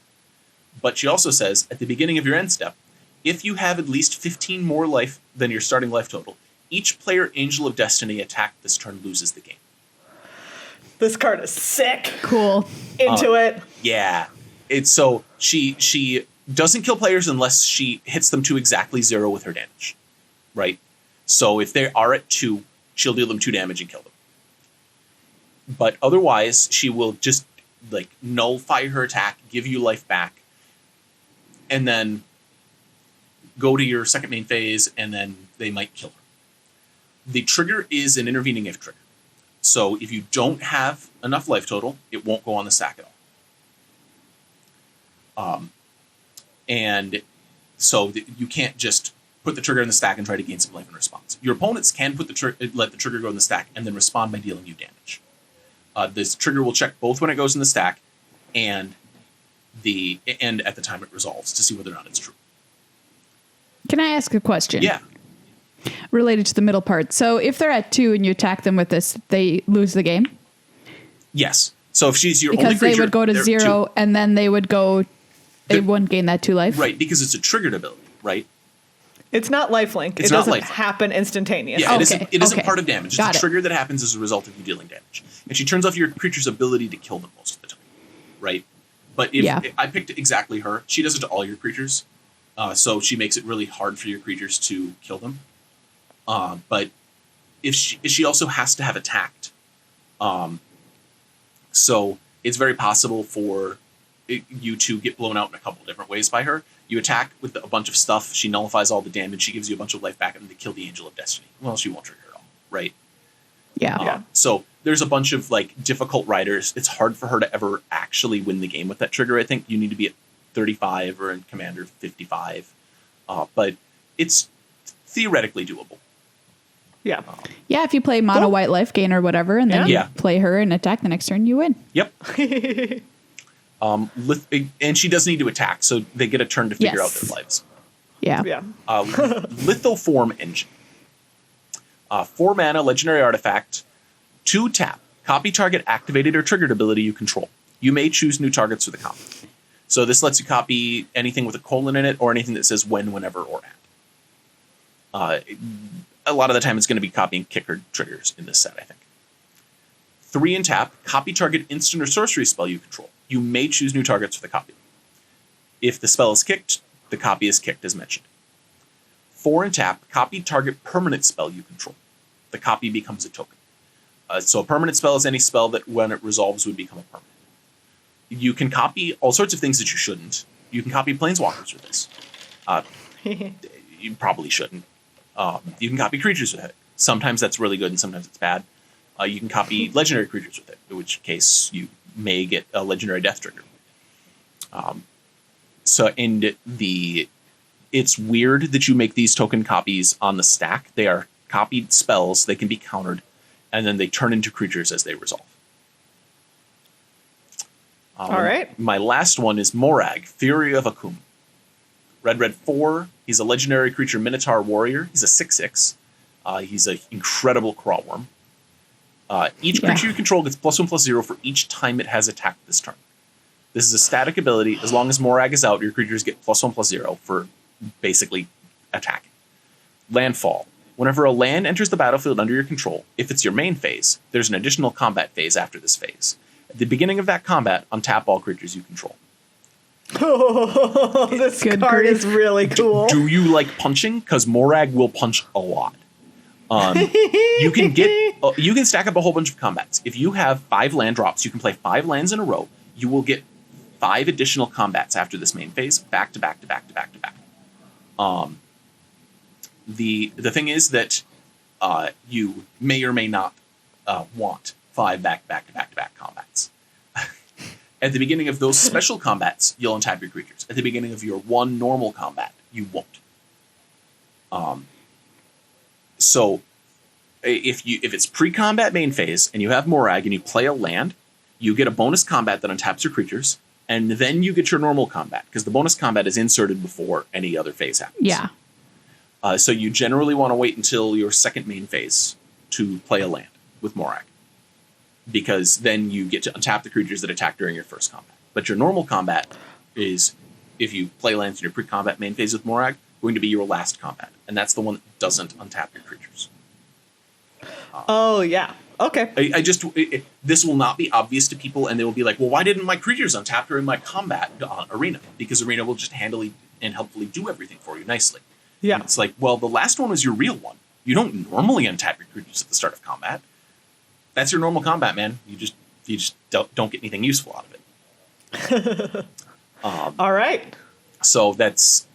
But she also says, at the beginning of your end step, if you have at least 15 more life than your starting life total, each player Angel of Destiny attacked this turn loses the game. This card is sick. Cool. Into it. Yeah. It's so she doesn't kill players unless she hits them to exactly 0 with her damage. Right? So if they are at 2, she'll deal them 2 damage and kill them. But otherwise, she will just like nullify her attack, give you life back, and then go to your second main phase, and then they might kill her. The trigger is an intervening if trigger. So if you don't have enough life total, it won't go on the stack at all. And so you can't just put the trigger in the stack and try to gain some life in response. Your opponents can let the trigger go in the stack and then respond by dealing you damage. This trigger will check both when it goes in the stack and at the time it resolves to see whether or not it's true. Can I ask a question? Yeah. Related to the middle part. So if they're at 2 and you attack them with this, they lose the game? Yes. So if she's your only because creature, they would go to 0 2. and then they would go, they wouldn't gain that 2 life? Right, because it's a triggered ability, right? It's not lifelink. It's it not doesn't lifelink. happen instantaneously. Yeah, Okay, it isn't okay. part of damage. It's Got a it. trigger that happens as a result of you dealing damage. And she turns off your creature's ability to kill them most of the time, right? But if I picked exactly her, she does it to all your creatures. So she makes it really hard for your creatures to kill them. But if she also has to have attacked. So it's very possible for you to get blown out in a couple different ways by her. You attack with a bunch of stuff, she nullifies all the damage, she gives you a bunch of life back, and then they kill the Angel of Destiny. Well, she won't trigger at all, right? Yeah. So there's a bunch of like difficult riders. It's hard for her to ever actually win the game with that trigger. I think you need to be at 35 or in Commander 55. But it's theoretically doable. Yeah. Yeah, if you play mono white life gain or whatever, and then you play her and attack the next turn, you win. Yep. And she does need to attack, so they get a turn to figure out their lives. Yeah. Yeah. Lithoform Engine. 4 mana, legendary artifact, 2 tap. Copy target activated or triggered ability you control. You may choose new targets for the copy. So this lets you copy anything with a colon in it or anything that says when, whenever, or at. A lot of the time it's going to be copying kicker triggers in this set, I think. 3 and tap, copy target instant or sorcery spell you control. You may choose new targets for the copy. If the spell is kicked, the copy is kicked as mentioned. 4 and tap, copy target permanent spell you control. The copy becomes a token. So a permanent spell is any spell that when it resolves would become a permanent. You can copy all sorts of things that you shouldn't. You can copy planeswalkers with this. You probably shouldn't. You can copy creatures with it. Sometimes that's really good and sometimes it's bad. You can copy legendary creatures with it, in which case you may get a legendary death trigger. It's weird that you make these token copies on the stack. They are copied spells. They can be countered, and then they turn into creatures as they resolve. All right. My last one is Morag, Fury of Akum. Red 4. He's a legendary creature Minotaur warrior. He's a 6/6. He's an incredible crawl worm. Each creature you control gets +1/+0 for each time it has attacked this turn. This is a static ability. As long as Morag is out, your creatures get +1/+0 for basically attacking. Landfall. Whenever a land enters the battlefield under your control, if it's your main phase, there's an additional combat phase after this phase. At the beginning of that combat, untap all creatures you control. Oh, this card is really cool. Do you like punching? Because Morag will punch a lot. You can stack up a whole bunch of combats. If you have 5 land drops, you can play 5 lands in a row. you will get 5 additional combats after this main phase, back to back to back to back to back. The thing is that you may or may not want 5 back to back combats. At the beginning of those special combats, you'll untap your creatures. At the beginning of your one normal combat, you won't. So if it's pre-combat main phase and you have Morag and you play a land, you get a bonus combat that untaps your creatures, and then you get your normal combat, because the bonus combat is inserted before any other phase happens. Yeah. So you generally want to wait until your second main phase to play a land with Morag, because then you get to untap the creatures that attack during your first combat. But your normal combat is, if you play lands in your pre-combat main phase with Morag, going to be your last combat, and that's the one that doesn't untap your creatures. Oh, yeah. Okay. This will not be obvious to people, and they will be like, well, why didn't my creatures untap during my combat arena? Because arena will just handily and helpfully do everything for you nicely. Yeah. And it's like, well, the last one was your real one. You don't normally untap your creatures at the start of combat. That's your normal combat, man. You just don't get anything useful out of it. All right. So that's,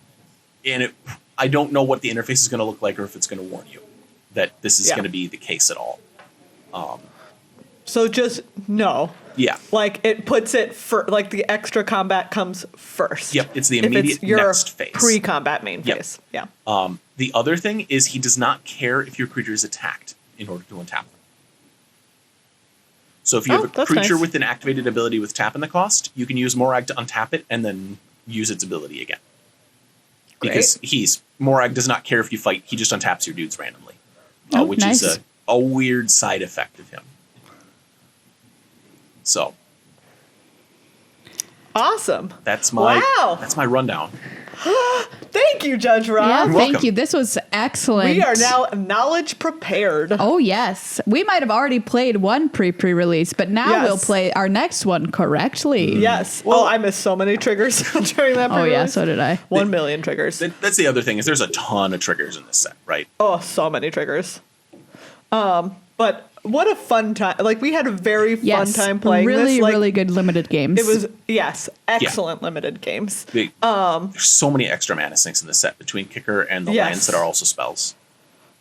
and I don't know what the interface is going to look like, or if it's going to warn you that this is going to be the case at all. So just no. Yeah. Like it puts it for like the extra combat comes first. Yep. It's the immediate next phase. Pre-combat main phase. Yeah. The other thing is he does not care if your creature is attacked in order to untap them. So if you have a creature with an activated ability with tap in the cost, you can use Morag to untap it and then use its ability again. Because Morag does not care if you fight, he just untaps your dudes randomly. Which is a weird side effect of him. So. Awesome. That's my rundown. Thank you, Judge Rob. Yeah, thank you. This was excellent. We are now knowledge prepared. Oh, yes. We might have already played one pre-release, but now we'll play our next one correctly. Yes. Well, I missed so many triggers during that pre-release. Oh, yeah, so did I. 1 million triggers. That's the other thing, is there's a ton of triggers in this set, right? Oh, so many triggers. But what a fun time. Like, we had a very fun time playing this. Really good limited games. It was, excellent limited games. There's so many extra mana sinks in the set between Kicker and the lands that are also spells.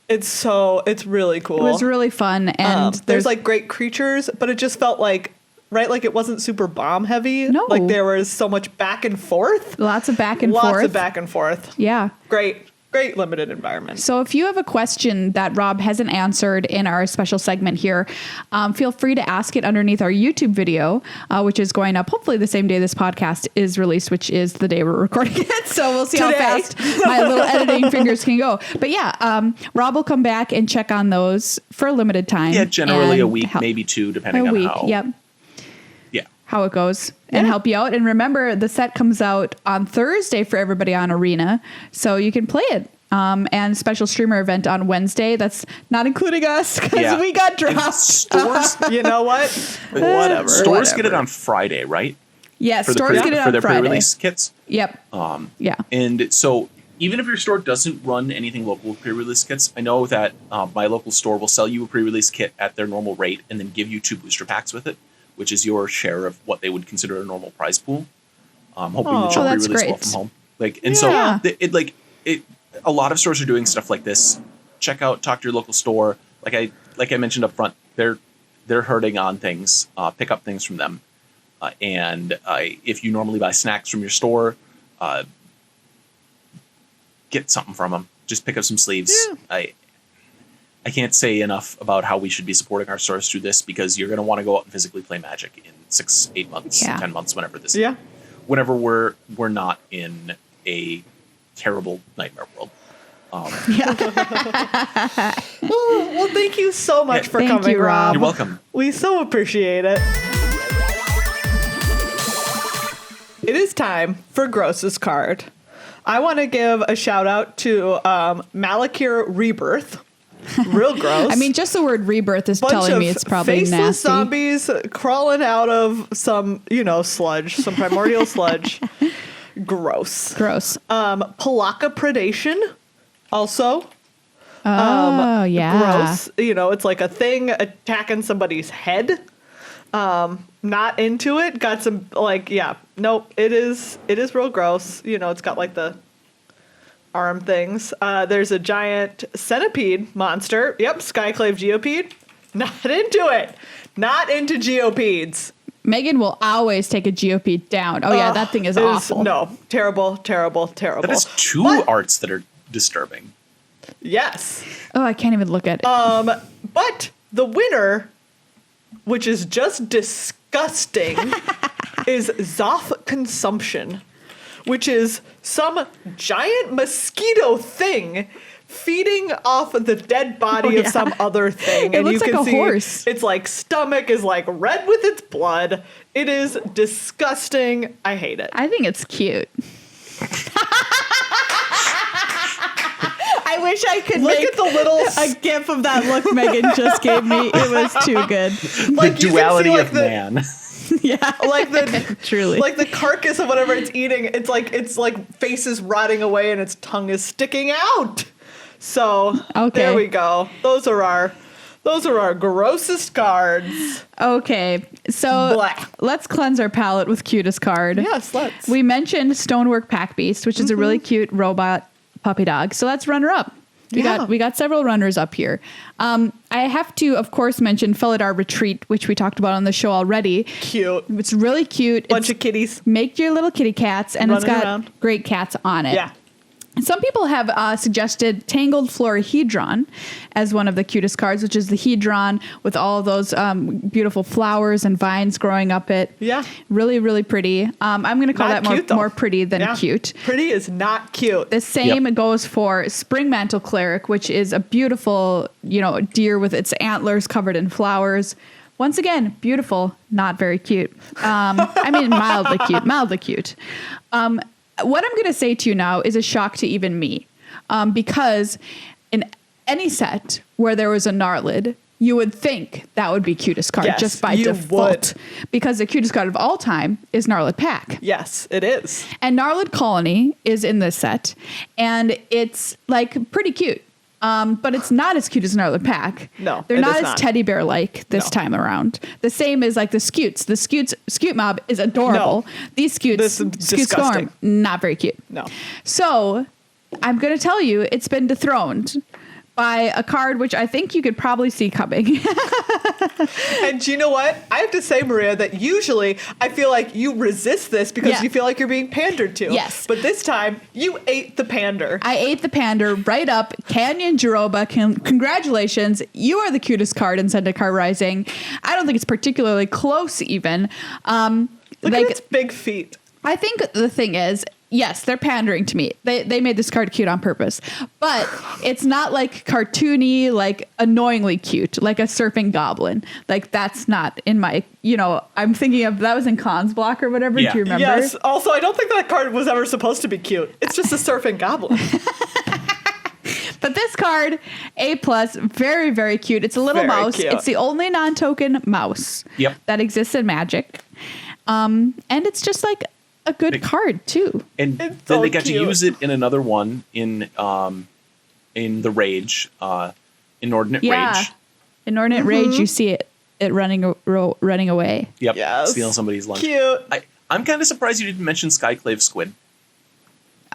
It's really cool. It was really fun. And there's like great creatures, but it just felt like, like it wasn't super bomb heavy. No. Like there was so much back and forth. Lots of back and forth. Lots of back and forth. Yeah. Great limited environment. So if you have a question that Rob hasn't answered in our special segment here, feel free to ask it underneath our YouTube video, which is going up hopefully the same day this podcast is released, which is the day we're recording it. So we'll see how fast my little editing fingers can go. But yeah, Rob will come back and check on those for a limited time. Yeah, generally a week, maybe 2, depending on how. Yep. How it goes and help you out. And remember, the set comes out on Thursday for everybody on Arena, so you can play it. And special streamer event on Wednesday. That's not including us because we got dropped. Stores, you know what? Whatever. Stores get it on Friday, right? Yeah, stores get it on for their Friday. pre-release kits. Yep. Yeah. And so even if your store doesn't run anything local with pre-release kits, I know that my local store will sell you a pre-release kit at their normal rate and then give you 2 booster packs with it, which is your share of what they would consider a normal prize pool. Hoping that you'll pre-release well from home. So a lot of stores are doing stuff like this. Talk to your local store. Like I mentioned up front, they're hurting on things. Pick up things from them. And if you normally buy snacks from your store, get something from them. Just pick up some sleeves. Yeah. I can't say enough about how we should be supporting our stores through this, because you're going to want to go out and physically play Magic in 6, 8 months, 10 months, whenever this is. Whenever we're not in a terrible nightmare world. Well, thank you so much for coming, Rob. You're welcome. We so appreciate it. It is time for Grossest card. I want to give a shout out to Malakir Rebirth. Real gross. I mean, just the word rebirth is telling me it's probably faceless nasty. Zombies crawling out of some, sludge, some primordial sludge. Gross. Palaka Predation, also. Oh, yeah. Gross. It's like a thing attacking somebody's head. Not into it. Got some nope. It is real gross. You know, it's got like the arm things. There's a giant centipede monster. Yep, Skyclave Geopede. Not into it. Not into geopedes. Megan will always take a geopede down. Oh yeah, that thing is awful. No, terrible, terrible, terrible. That is two arts that are disturbing. Yes. Oh, I can't even look at it. But the winner, which is just disgusting, is Zoth Consumption, which is some giant mosquito thing feeding off of the dead body of some other thing. It And looks you like can a see horse. its like stomach is like red with its blood. It is disgusting. I hate it. I think it's cute. I wish I could Look make at the little a gif of that look Megan just gave me. It was too good. like The you can see, duality like, of the, man. Yeah. like the Truly. like the carcass of whatever it's eating. It's like face is rotting away and its tongue is sticking out. So there we go. Those are our grossest cards. Okay. So Blah. let's cleanse our palate with cutest card. Yes, let's. We mentioned Stonework Pack Beast, which is a really cute robot puppy dog. So that's runner up. We got several runners up here. I have to, of course, mention Felidar Retreat, which we talked about on the show already. Cute. It's really cute. Bunch of kitties. Make your little kitty cats, and it's Running got around. great cats on it. Yeah. Some people have suggested Tangled Florahedron as one of the cutest cards, which is the hedron with all of those beautiful flowers and vines growing up it. Yeah. Really, really pretty. I'm going to call Not that cute, though. more pretty than cute. Pretty is not cute. The same goes for Spring Mantle Cleric, which is a beautiful, deer with its antlers covered in flowers. Once again, beautiful, not very cute. I mean, mildly cute. What I'm going to say to you now is a shock to even me, because in any set where there was a Gnarlid, you would think that would be cutest card just by default, because the cutest card of all time is Gnarlid Pack. Yes, it is. And Gnarlid Colony is in this set, and it's like pretty cute. But it's not as cute as Gnarlid Pack. No, they're it not is as not. teddy bear like this time around. The same as like the Scutes. The Scute mob is adorable. No. These Scutes, This is Scute disgusting. Storm, not very cute. No. So I'm going to tell you, it's been dethroned by a card which I think you could probably see coming. And you know what? I have to say, Myria, that usually I feel like you resist this because you feel like you're being pandered to. Yes. But this time, you ate the pander. I ate the pander right up. Canyon Jiroba, congratulations. You are the cutest card in Zendikar Rising. I don't think it's particularly close even. Look at its big feet. I think the thing is, yes, they're pandering to me. They made this card cute on purpose. But it's not like cartoony, like annoyingly cute, like a surfing goblin. Like that's not in my, I'm thinking of, that was in Khan's block or whatever. Yeah. Do you remember? Yes. Also, I don't think that card was ever supposed to be cute. It's just a surfing goblin. But this card, A+, very, very cute. It's a little Very mouse. cute. It's the only non-token mouse that exists in Magic. And it's just like a good card too. And It's then so they got cute. to use it in another one in the Rage, Inordinate Rage. Inordinate Rage, you see it running away. Yep, Yes. stealing somebody's lunch. Cute. I'm kind of surprised you didn't mention Skyclave Squid.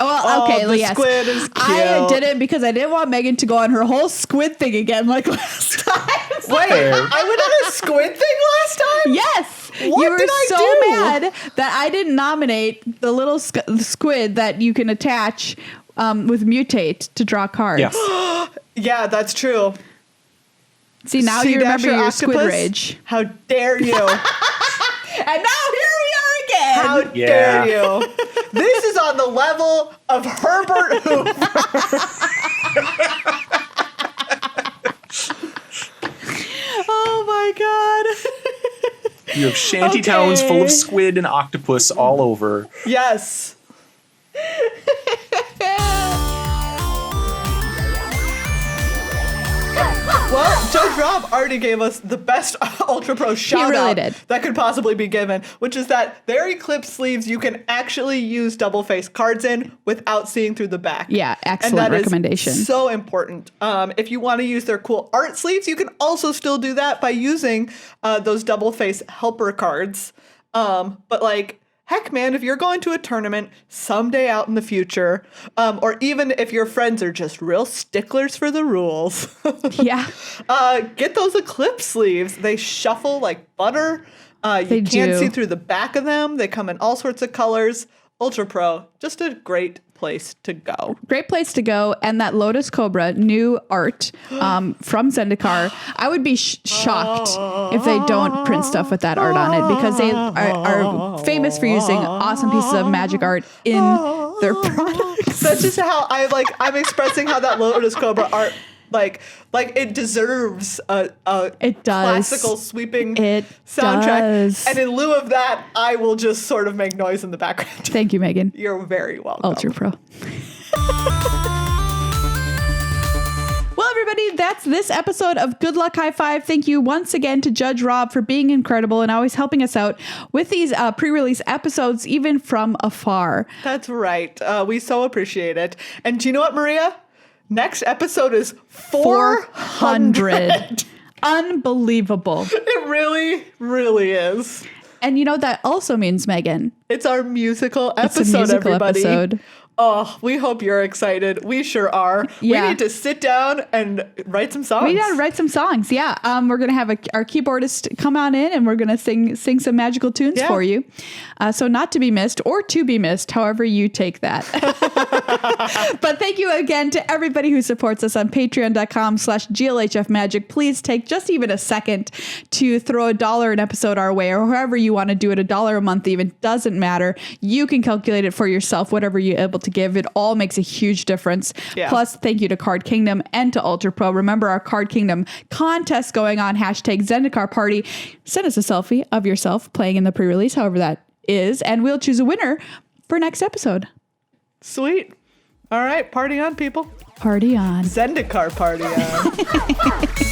Oh, well, okay, the yes. squid is cute. I did it because I didn't want Megan to go on her whole squid thing again like last time. Wait, I went on a squid thing last time? Yes. What You were did I so do? mad that I didn't nominate the little squid that you can attach with Mutate to draw cards. Yes. Yeah, that's true. See, now See, you remember Dasher your squid Octopus? rage. How dare you? And now here we are again. How dare you? This is on the level of Herbert Hoover. Oh my god. You have shanty towns full of squid and octopus all over. Yes. Well, Judge Rob already gave us the best Ultra Pro shout really out did. that could possibly be given, which is that their Eclipse sleeves you can actually use double face cards in without seeing through the back. Yeah, excellent and that recommendation. Is so important. If you want to use their cool art sleeves, you can also still do that by using those double face helper cards. But like, heck, man, if you're going to a tournament someday out in the future, or even if your friends are just real sticklers for the rules, Yeah. get those Eclipse sleeves. They shuffle like butter. You They can't do. see through the back of them. They come in all sorts of colors. Ultra Pro, just a great place to go. Great place to go. And that Lotus Cobra new art from Zendikar, I would be shocked if they don't print stuff with that art on it, because they are famous for using awesome pieces of magic art in their products. That's just how I'm expressing how that Lotus Cobra art like it deserves a It does. classical sweeping It soundtrack. does. And in lieu of that, I will just sort of make noise in the background. Thank you, Megan. You're very welcome. Ultra Pro. Well, everybody, that's this episode of Good Luck High Five. Thank you once again to Judge Rob for being incredible and always helping us out with these pre-release episodes, even from afar. That's right. We so appreciate it. And do you know what, Myria? Next episode is 400. Unbelievable. It really, really is. And you know that also means, Megan, It's our musical it's episode, a musical everybody. episode. Oh, we hope you're excited. We sure are. Yeah. We need to sit down and write some songs. We gotta write some songs. Yeah. We're gonna have our keyboardist come on in and we're gonna sing some magical tunes Yeah. for you. So not to be missed or to be missed, however you take that. But thank you again to everybody who supports us on patreon.com/GLHF Magic. Please take just even a second to throw $1 an episode our way, or however you want to do it, $1 a month even, doesn't matter. You can calculate it for yourself, whatever you're able to give. It all makes a huge difference. Yeah. Plus, thank you to Card Kingdom and to Ultra Pro. Remember our Card Kingdom contest going on, #Zendikar Party. Send us a selfie of yourself playing in the pre-release, however that is, and we'll choose a winner for next episode. Sweet. All right. Party on, people. Party on. Zendikar party on.